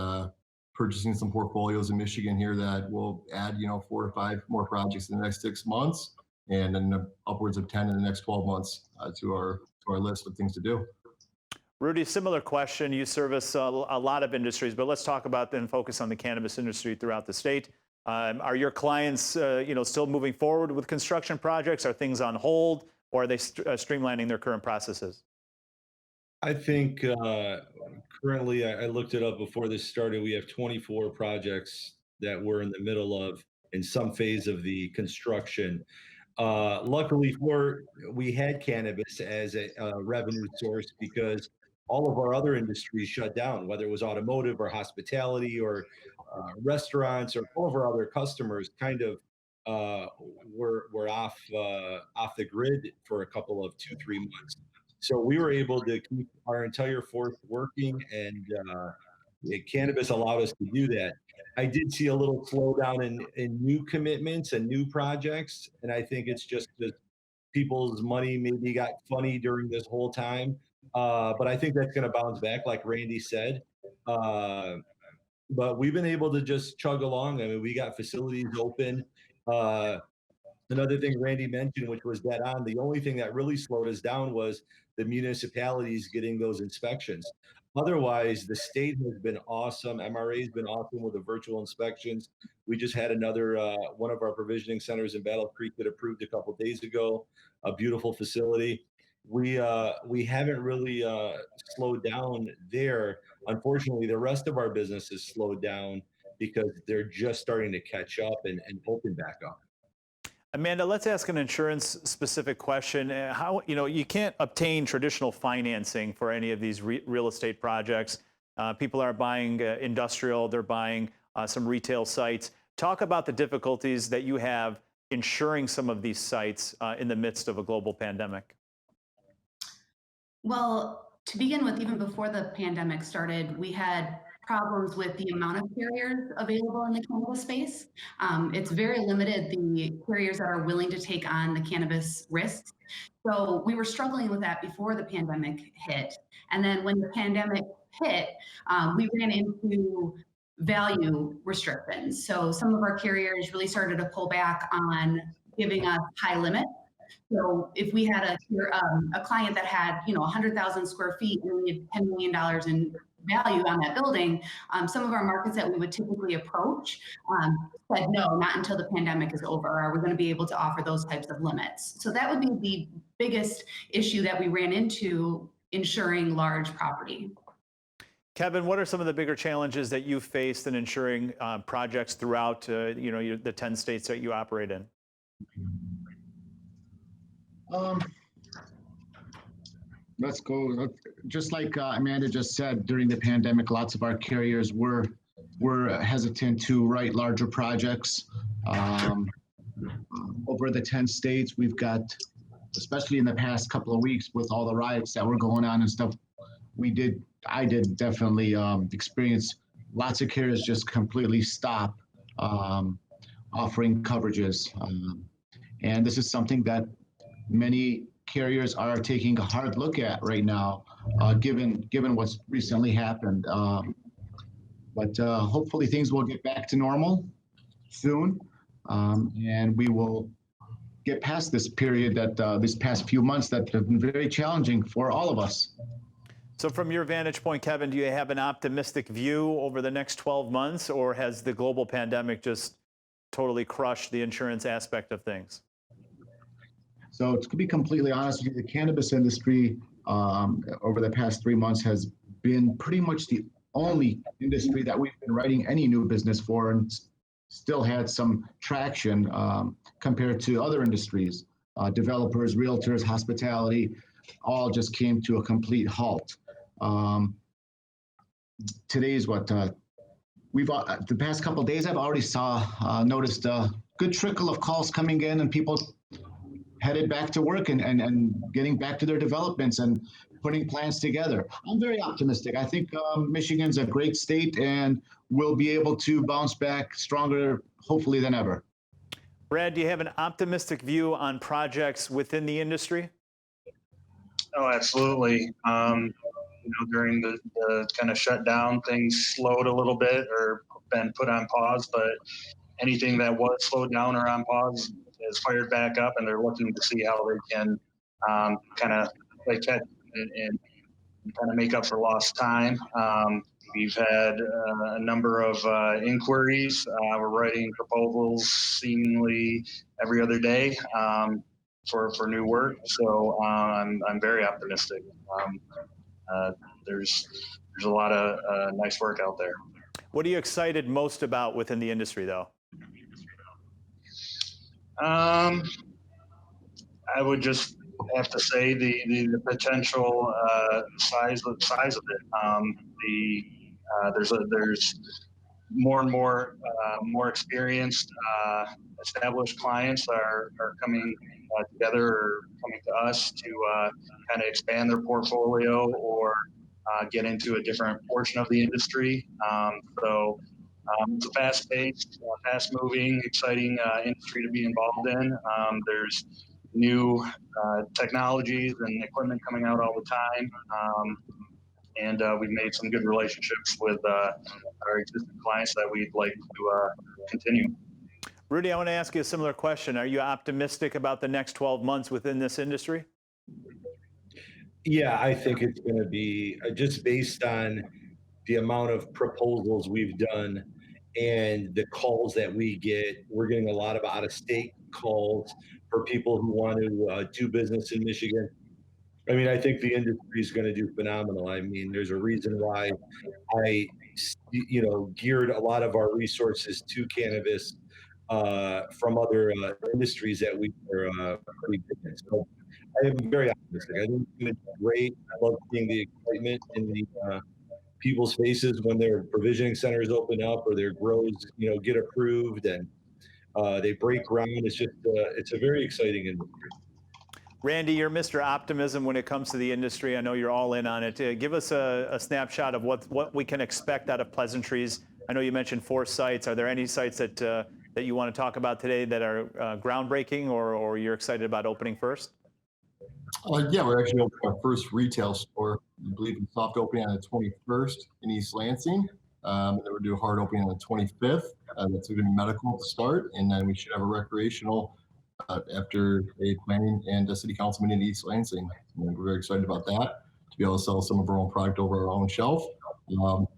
purchasing some portfolios in Michigan here that will add 4 to 5 more projects in the next 6 months, and then upwards of 10 in the next 12 months to our list of things to do. Rudy, similar question. You service a lot of industries, but let's talk about then focus on the cannabis industry throughout the state. Are your clients, still moving forward with construction projects? Are things on hold, or are they streamlining their current processes? I think currently, I looked it up before this started. We have 24 projects that we're in the middle of in some phase of the construction. Luckily, we had cannabis as a revenue source because all of our other industries shut down, whether it was automotive or hospitality or restaurants, or all of our other customers kind of were off the grid for a couple of 2-3 months. So we were able to keep our entire force working, and cannabis allowed us to do that. I did see a little slowdown in new commitments and new projects, and I think it's just that people's money maybe got funny during this whole time. But I think that's going to bounce back, like Randy said. But we've been able to just chug along. I mean, we got facilities open. Another thing Randy mentioned, which was dead on, the only thing that really slowed us down was the municipalities getting those inspections. Otherwise, the state has been awesome. MRA has been awesome with the virtual inspections. We just had another one of our provisioning centers in Battle Creek that approved a couple days ago, a beautiful facility. We haven't really slowed down there. Unfortunately, the rest of our business has slowed down because they're just starting to catch up and open back up. Amanda, let's ask an insurance-specific question. How you can't obtain traditional financing for any of these real estate projects. People are buying industrial, they're buying some retail sites. Talk about the difficulties that you have insuring some of these sites in the midst of a global pandemic. Well, to begin with, even before the pandemic started, we had problems with the amount of carriers available in the cannabis space. It's very limited, the carriers that are willing to take on the cannabis risks. So we were struggling with that before the pandemic hit. And then when the pandemic hit, we ran into value restrictions. So some of our carriers really started to pull back on giving us high limits. So if we had a client that had 100,000 square feet and we had $10 million in value on that building, some of our markets that we would typically approach said no, not until the pandemic is over are we going to be able to offer those types of limits. So that would be the biggest issue that we ran into insuring large property. Kevin, what are some of the bigger challenges that you've faced in insuring projects throughout the 10 states that you operate in? Let's go. Just like Amanda just said, during the pandemic, lots of our carriers were hesitant to write larger projects. Over the 10 states, we've got, especially in the past couple of weeks with all the riots that were going on and stuff, I did definitely experience lots of carriers just completely stop offering coverages. And this is something that many carriers are taking a hard look at right now, given what's recently happened. But hopefully things will get back to normal soon, and we will get past this period that these past few months that have been very challenging for all of us. So from your vantage point, Kevin, do you have an optimistic view over the next 12 months, or has the global pandemic just totally crushed the insurance aspect of things? So to be completely honest with you, the cannabis industry over the past 3 months has been pretty much the only industry that we've been writing any new business for, and still had some traction compared to other industries. Developers, realtors, hospitality, all just came to a complete halt. Today's what we've the past couple of days I've already noticed a good trickle of calls coming in, and people headed back to work and getting back to their developments and putting plans together. I'm very optimistic. I think Michigan's a great state and will be able to bounce back stronger, hopefully, than ever. Brad, do you have an optimistic view on projects within the industry? Oh, absolutely. During the kind of shutdown, things slowed a little bit or been put on pause, but anything that was slowed down or on pause is fired back up, and they're looking to see how they can kind of play catch and kind of make up for lost time. We've had a number of inquiries. We're writing proposals seemingly every other day for new work. So I'm very optimistic. There's a lot of nice work out there. What are you excited most about within the industry, though? I would just have to say the potential size of it. There's more and more experienced established clients are coming together or coming to us to kind of expand their portfolio or get into a different portion of the industry. It's a fast-paced, fast-moving, exciting industry to be involved in. There's new technologies and equipment coming out all the time. And we've made some good relationships with our existing clients that we'd like to continue. Rudy, I want to ask you a similar question. Are you optimistic about the next 12 months within this industry? Yeah, I think it's going to be just based on the amount of proposals we've done and the calls that we get. We're getting a lot of out-of-state calls for people who want to do business in Michigan. I mean, I think the industry is going to do phenomenal. I mean, there's a reason why I, geared a lot of our resources to cannabis from other industries that we are pretty good at. So I am very optimistic. I think it's going to be great. I love seeing the excitement in the people's faces when their provisioning centers open up or their grows, get approved and they break ground. It's just, it's a very exciting industry. Randy, you're Mr. Optimism when it comes to the industry. I know you're all in on it. Give us a snapshot of what we can expect out of Pleasantrees. I know you mentioned 4 sites. Are there any sites that you want to talk about today that are groundbreaking or you're excited about opening first? Yeah, we're actually opening our first retail store, I believe, in soft opening on the 21st in East Lansing. And then we're doing a hard opening on the 25th. That's going to be medical to start. And then we should have a recreational after a planning and a city council meeting in East Lansing. And we're very excited about that, to be able to sell some of our own product over our own shelf.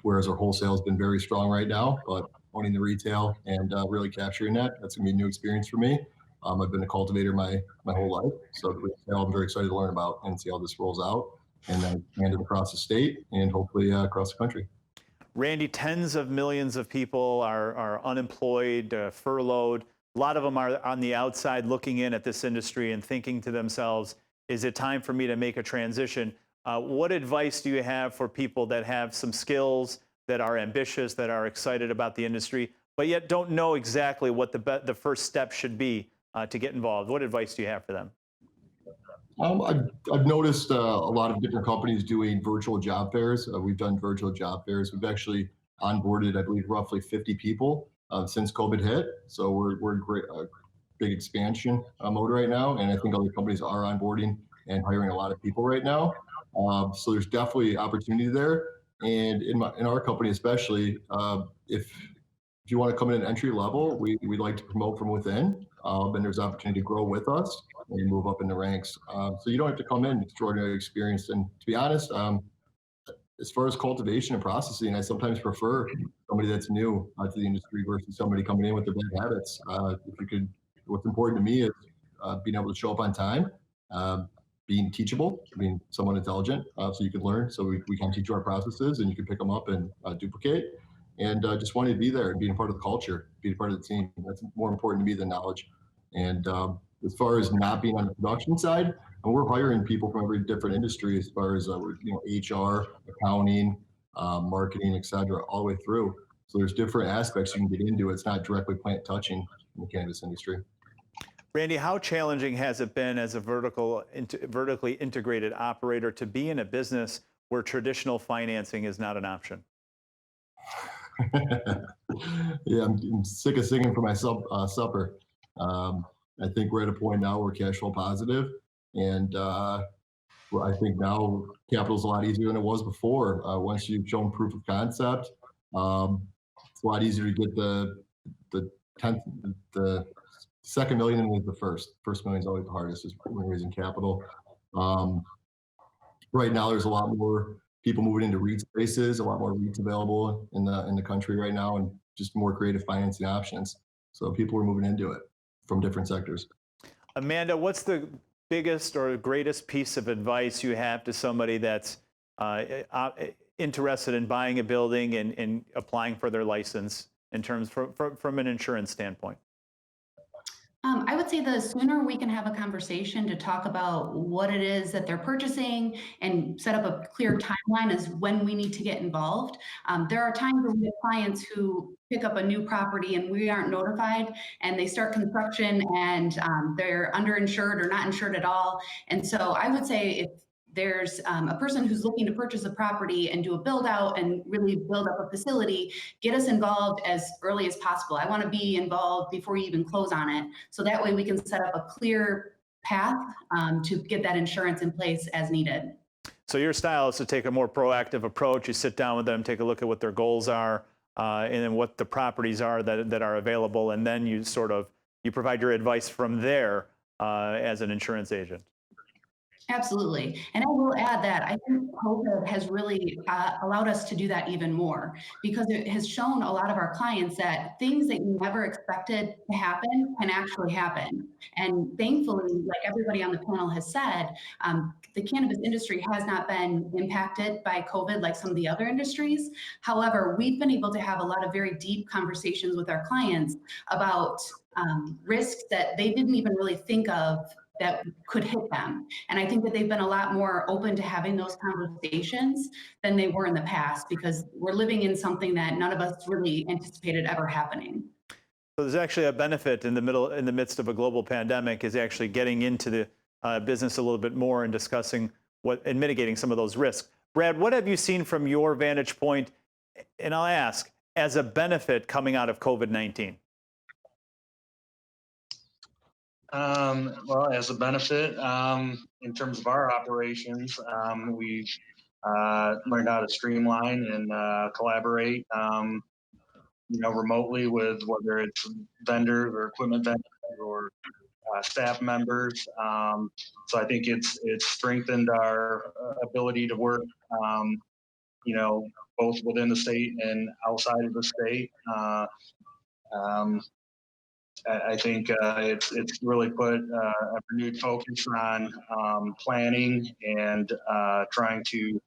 Whereas our wholesale has been very strong right now, but owning the retail and really capturing that's going to be a new experience for me. I've been a cultivator my whole life, so the retail I'm very excited to learn about and see how this rolls out, and then expand it across the state and hopefully across the country. Randy, tens of millions of people are unemployed, furloughed. A lot of them are on the outside looking in at this industry and thinking to themselves, is it time for me to make a transition? What advice do you have for people that have some skills, that are ambitious, that are excited about the industry, but yet don't know exactly what the first step should be to get involved? What advice do you have for them? I've noticed a lot of different companies doing virtual job fairs. We've done virtual job fairs. We've actually onboarded, I believe, roughly 50 people since COVID hit. So we're in great, big expansion mode right now. And I think other companies are onboarding and hiring a lot of people right now. So there's definitely opportunity there. And in our company, especially, if you want to come in at entry level, we'd like to promote from within, and there's opportunity to grow with us and move up in the ranks. So you don't have to come in extraordinarily experienced. And to be honest, as far as cultivation and processing, I sometimes prefer somebody that's new to the industry versus somebody coming in with their bad habits. What's important to me is being able to show up on time, being teachable, being somewhat intelligent, so you can learn. So we can teach you our processes, and you can pick them up and duplicate. And just wanting to be there and being part of the culture, being part of the team. That's more important to me than knowledge. And as far as not being on the production side, and we're hiring people from every different industry as far as HR, accounting, marketing, et cetera, all the way through. So there's different aspects you can get into. It's not directly plant touching in the cannabis industry. Randy, how challenging has it been as a vertically integrated operator to be in a business where traditional financing is not an option? Yeah, I'm sick of singing for my supper. I think we're at a point now where cash flow positive, and well, I think now capital is a lot easier than it was before. Once you've shown proof of concept, it's a lot easier to get the second million than was the first. First million is always the hardest, is when raising capital. Right now, there's a lot more people moving into REIT spaces, a lot more REITs available in the country right now, and just more creative financing options. So people are moving into it from different sectors. Amanda, what's the biggest or greatest piece of advice you have to somebody that's interested in buying a building and applying for their license in terms from an insurance standpoint? I would say the sooner we can have a conversation to talk about what it is that they're purchasing and set up a clear timeline is when we need to get involved. There are times where we have clients who pick up a new property and we aren't notified, and they start construction and they're underinsured or not insured at all. And so I would say if there's a person who's looking to purchase a property and do a build out and really build up a facility, get us involved as early as possible. I want to be involved before you even close on it. So that way we can set up a clear path to get that insurance in place as needed. So your style is to take a more proactive approach. You sit down with them, take a look at what their goals are, and then what the properties are that are available. And then you you provide your advice from there as an insurance agent. Absolutely. And I will add that I think COVID has really allowed us to do that even more, because it has shown a lot of our clients that things that you never expected to happen can actually happen. And thankfully, like everybody on the panel has said, the cannabis industry has not been impacted by COVID like some of the other industries. However, we've been able to have a lot of very deep conversations with our clients about risks that they didn't even really think of that could hit them. And I think that they've been a lot more open to having those conversations than they were in the past, because we're living in something that none of us really anticipated ever happening. So there's actually a benefit in the midst of a global pandemic, is actually getting into the business a little bit more and discussing and mitigating some of those risks. Brad, what have you seen from your vantage point, and I'll ask, as a benefit coming out of COVID-19? Well, as a benefit, in terms of our operations, we've learned how to streamline and collaborate, remotely with whether it's vendors or equipment vendors or staff members. So I think it's strengthened our ability to work, both within the state and outside of the state. I think it's really put a renewed focus on planning and trying to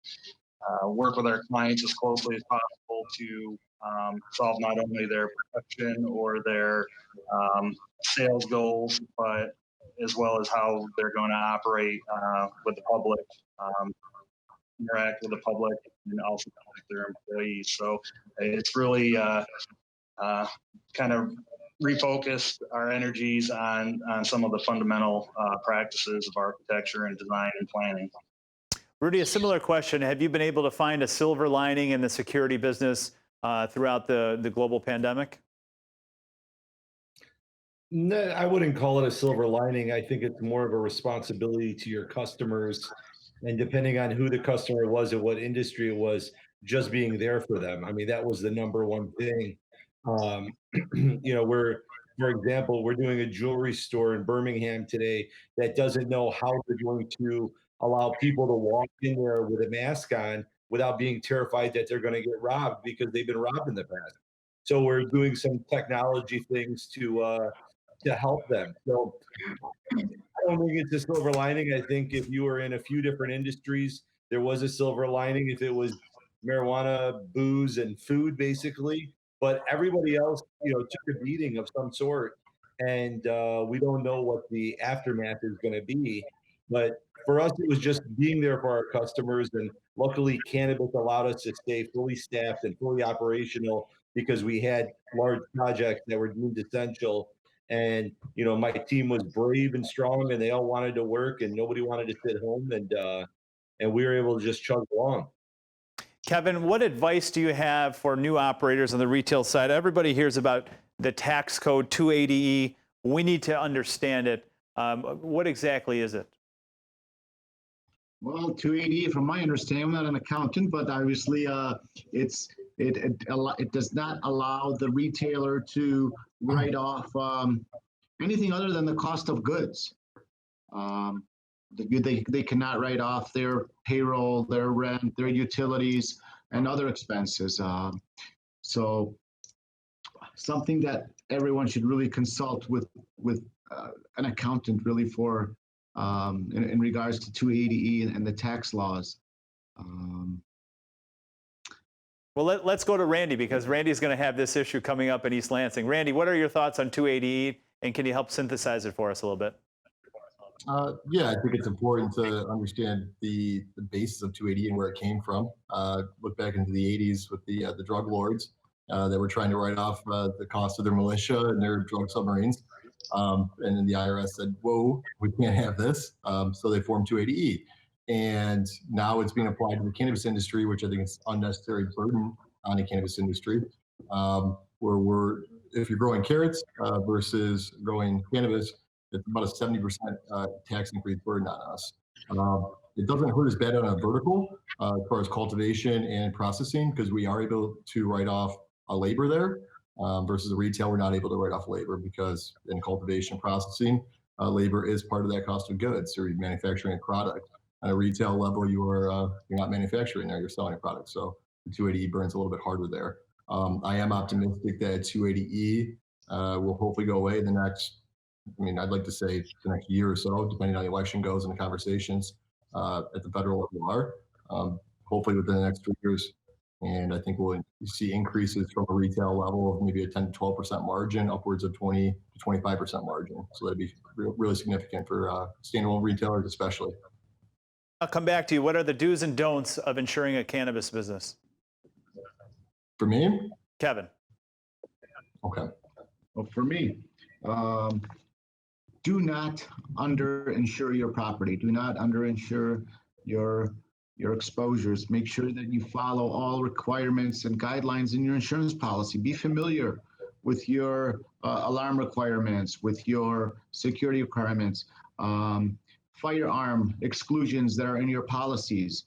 work with our clients as closely as possible to solve not only their production or their sales goals, but as well as how they're going to operate with the public, interact with the public, and also with their employees. So it's really kind of refocused our energies on some of the fundamental practices of architecture and design and planning. Rudy, a similar question. Have you been able to find a silver lining in the security business throughout the global pandemic? No, I wouldn't call it a silver lining. I think it's more of a responsibility to your customers. And depending on who the customer was and what industry it was, just being there for them. I mean, that was the number one thing. For example, we're doing a jewelry store in Birmingham today that doesn't know how they're going to allow people to walk in there with a mask on without being terrified that they're going to get robbed because they've been robbed in the past. So we're doing some technology things to help them. So I don't think it's a silver lining. I think if you were in a few different industries, there was a silver lining if it was marijuana, booze, and food, basically. But everybody else, took a beating of some sort, and we don't know what the aftermath is going to be. But for us, it was just being there for our customers, and luckily, cannabis allowed us to stay fully staffed and fully operational because we had large projects that were deemed essential. And my team was brave and strong, and they all wanted to work, and nobody wanted to sit home, and we were able to just chug along. Kevin, what advice do you have for new operators on the retail side? Everybody hears about the tax code 280E. We need to understand it. What exactly is it? Well, 280, from my understanding, I'm not an accountant, but obviously it does not allow the retailer to write off anything other than the cost of goods. They cannot write off their payroll, their rent, their utilities, and other expenses. So something that everyone should really consult with an accountant really for in regards to 280E and the tax laws. Well, let's go to Randy, because Randy's going to have this issue coming up in East Lansing. Randy, what are your thoughts on 280E, and can you help synthesize it for us a little bit? Yeah, I think it's important to understand the basis of 280 and where it came from. Look back into the 80s with the drug lords that were trying to write off the cost of their militia and their drug submarines. And then the IRS said, whoa, we can't have this. So they formed 280E. And now it's being applied to the cannabis industry, which I think is unnecessary burden on the cannabis industry. Where if you're growing carrots versus growing cannabis, it's about a 70% tax increase burden on us. It doesn't hurt as bad on a vertical as far as cultivation and processing, because we are able to write off a labor there versus a retail. We're not able to write off labor because in cultivation processing, labor is part of that cost of goods. So you're manufacturing a product. At a retail level, you're not manufacturing there, you're selling a product. So the 280E burns a little bit harder there. I am optimistic that 280E will hopefully go away in the next, I'd like to say the next year or so, depending on the election goes and the conversations at the federal level are, hopefully within the next 3 years. And I think we'll see increases from a retail level of maybe a 10 to 12% margin, upwards of 20 to 25% margin. So that'd be really significant for standalone retailers, especially. I'll come back to you. What are the do's and don'ts of insuring a cannabis business? For me? Kevin. Okay. Well, for me, do not underinsure your property. Do not underinsure your exposures. Make sure that you follow all requirements and guidelines in your insurance policy. Be familiar with your alarm requirements, with your security requirements, firearm exclusions that are in your policies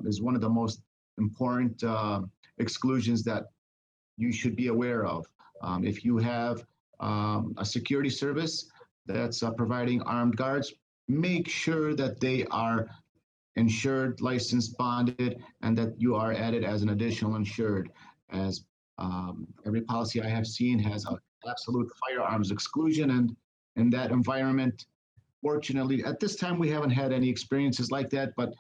is one of the most important exclusions that you should be aware of. If you have a security service that's providing armed guards, make sure that they are insured, licensed, bonded, and that you are added as an additional insured. As every policy I have seen has an absolute firearms exclusion, and in that environment, fortunately, at this time, we haven't had any experiences like that, but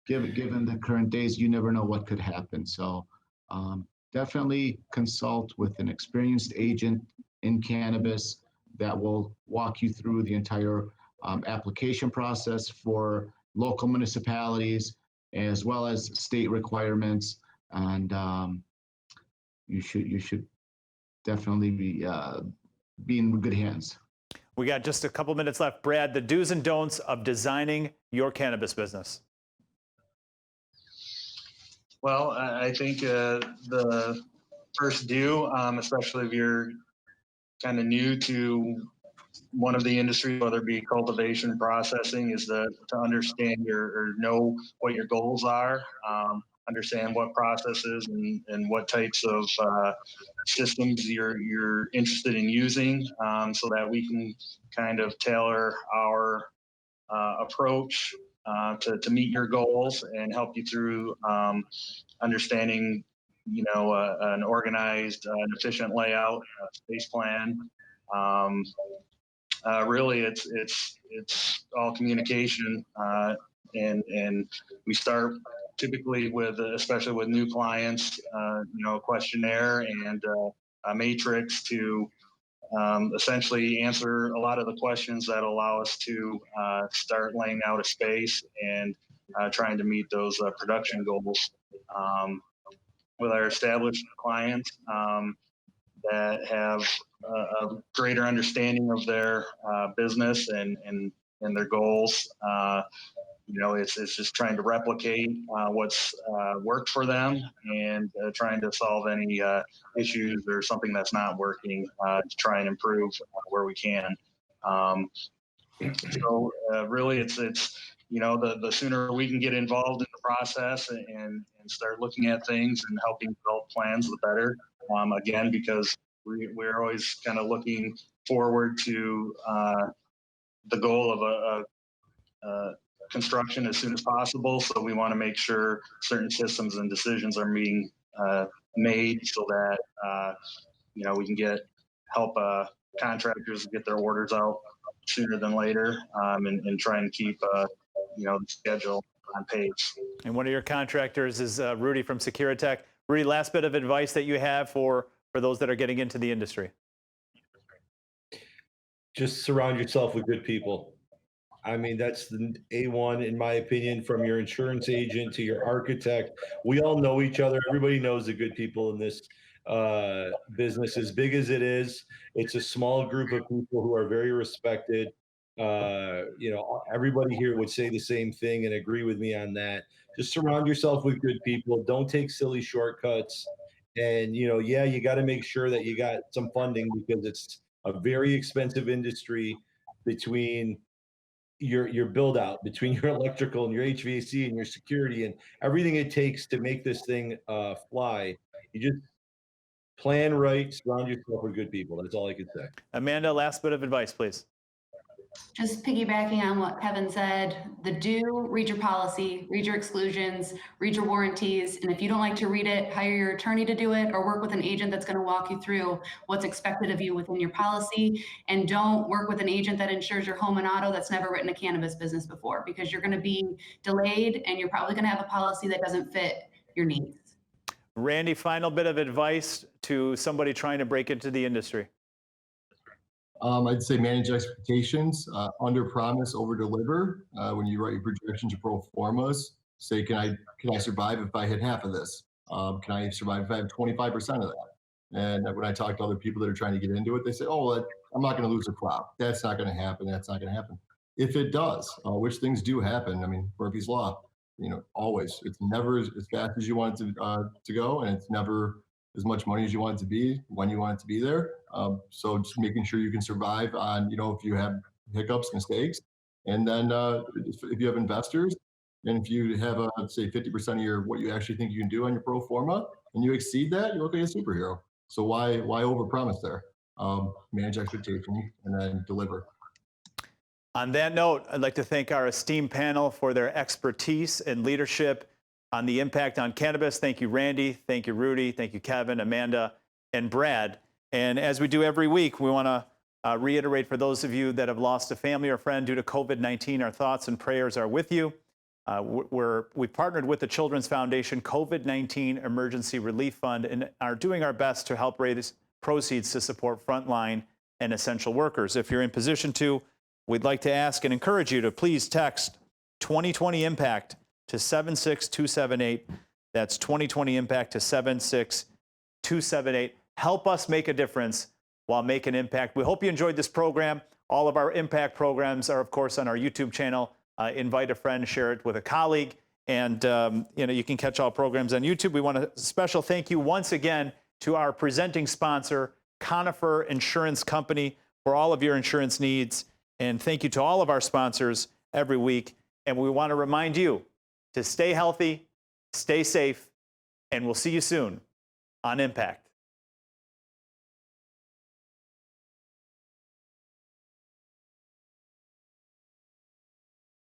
given the current days, you never know what could happen. So definitely consult with an experienced agent in cannabis that will walk you through the entire application process for local municipalities as well as state requirements. And you should definitely be in good hands. We got just a couple minutes left. Brad, the do's and don'ts of designing your cannabis business. Well, I think the first do, especially if you're kind of new to one of the industries, whether it be cultivation, processing, is to understand or know what your goals are. understand what processes and what types of systems you're interested in using, so that we can kind of tailor our approach to meet your goals and help you through understanding, an organized and efficient layout, space plan. Really, it's all communication, and we start typically with, especially with new clients, a questionnaire and a matrix to essentially answer a lot of the questions that allow us to start laying out a space and trying to meet those production goals. With our established clients that have a greater understanding of their business and their goals, it's just trying to replicate what's worked for them and trying to solve any issues or something that's not working to try and improve where we can. So really, it's the sooner we can get involved in the process and start looking at things and helping develop plans, the better. Again, because we're always kind of looking forward to the goal of a construction as soon as possible. So we want to make sure certain systems and decisions are being made so that we can help contractors get their orders out sooner than later, and try and keep the schedule on pace. And one of your contractors is Rudy from Securatech. Rudy, last bit of advice that you have for those that are getting into the industry. Just surround yourself with good people. I mean, that's the A1, in my opinion, from your insurance agent to your architect. We all know each other. Everybody knows the good people in this business. As big as it is, it's a small group of people who are very respected. Everybody here would say the same thing and agree with me on that. Just surround yourself with good people. Don't take silly shortcuts. And, you got to make sure that you got some funding, because it's a very expensive industry between your build out, between your electrical and your HVAC and your security and everything it takes to make this thing fly. You just plan right, surround yourself with good people. That's all I could say. Amanda, last bit of advice, please. Just piggybacking on what Kevin said, read your policy, read your exclusions, read your warranties. And if you don't like to read it, hire your attorney to do it, or work with an agent that's going to walk you through what's expected of you within your policy. And don't work with an agent that insures your home and auto that's never written a cannabis business before, because you're going to be delayed and you're probably going to have a policy that doesn't fit your needs. Randy, final bit of advice to somebody trying to break into the industry. I'd say manage expectations, under promise, over deliver. When you write your projections, your pro formas, say, can I survive if I hit half of this? Can I survive if I have 25% of that? And when I talk to other people that are trying to get into it, they say, oh, I'm not going to lose a crop. That's not going to happen. That's not going to happen. If it does, which things do happen. I mean, Murphy's Law, always, it's never as fast as you want it to go. And it's never as much money as you want it to be when you want it to be there. So just making sure you can survive on, if you have hiccups, mistakes, and then if you have investors, and if you have say 50% of what you actually think you can do on your pro forma, and you exceed that, you're okay, a superhero. So why overpromise there? Manage expectations and then deliver. On that note, I'd like to thank our esteemed panel for their expertise and leadership on the impact on cannabis. Thank you, Randy. Thank you, Rudy. Thank you, Kevin, Amanda, and Brad. And as we do every week, we want to reiterate for those of you that have lost a family or friend due to COVID-19, our thoughts and prayers are with you. We've partnered with the Children's Foundation COVID-19 Emergency Relief Fund and are doing our best to help raise proceeds to support frontline and essential workers. If you're in position to, we'd like to ask and encourage you to please text 2020 IMPACT to 76278. That's 2020 IMPACT to 76278. Help us make a difference while making impact. We hope you enjoyed this program. All of our impact programs are, of course, on our YouTube channel. Invite a friend, share it with a colleague, and you can catch all programs on YouTube. We want a special thank you once again to our presenting sponsor, Conifer Insurance Company, for all of your insurance needs. And thank you to all of our sponsors every week. And we want to remind you to stay healthy, Stay safe, and we'll see you soon on Impact.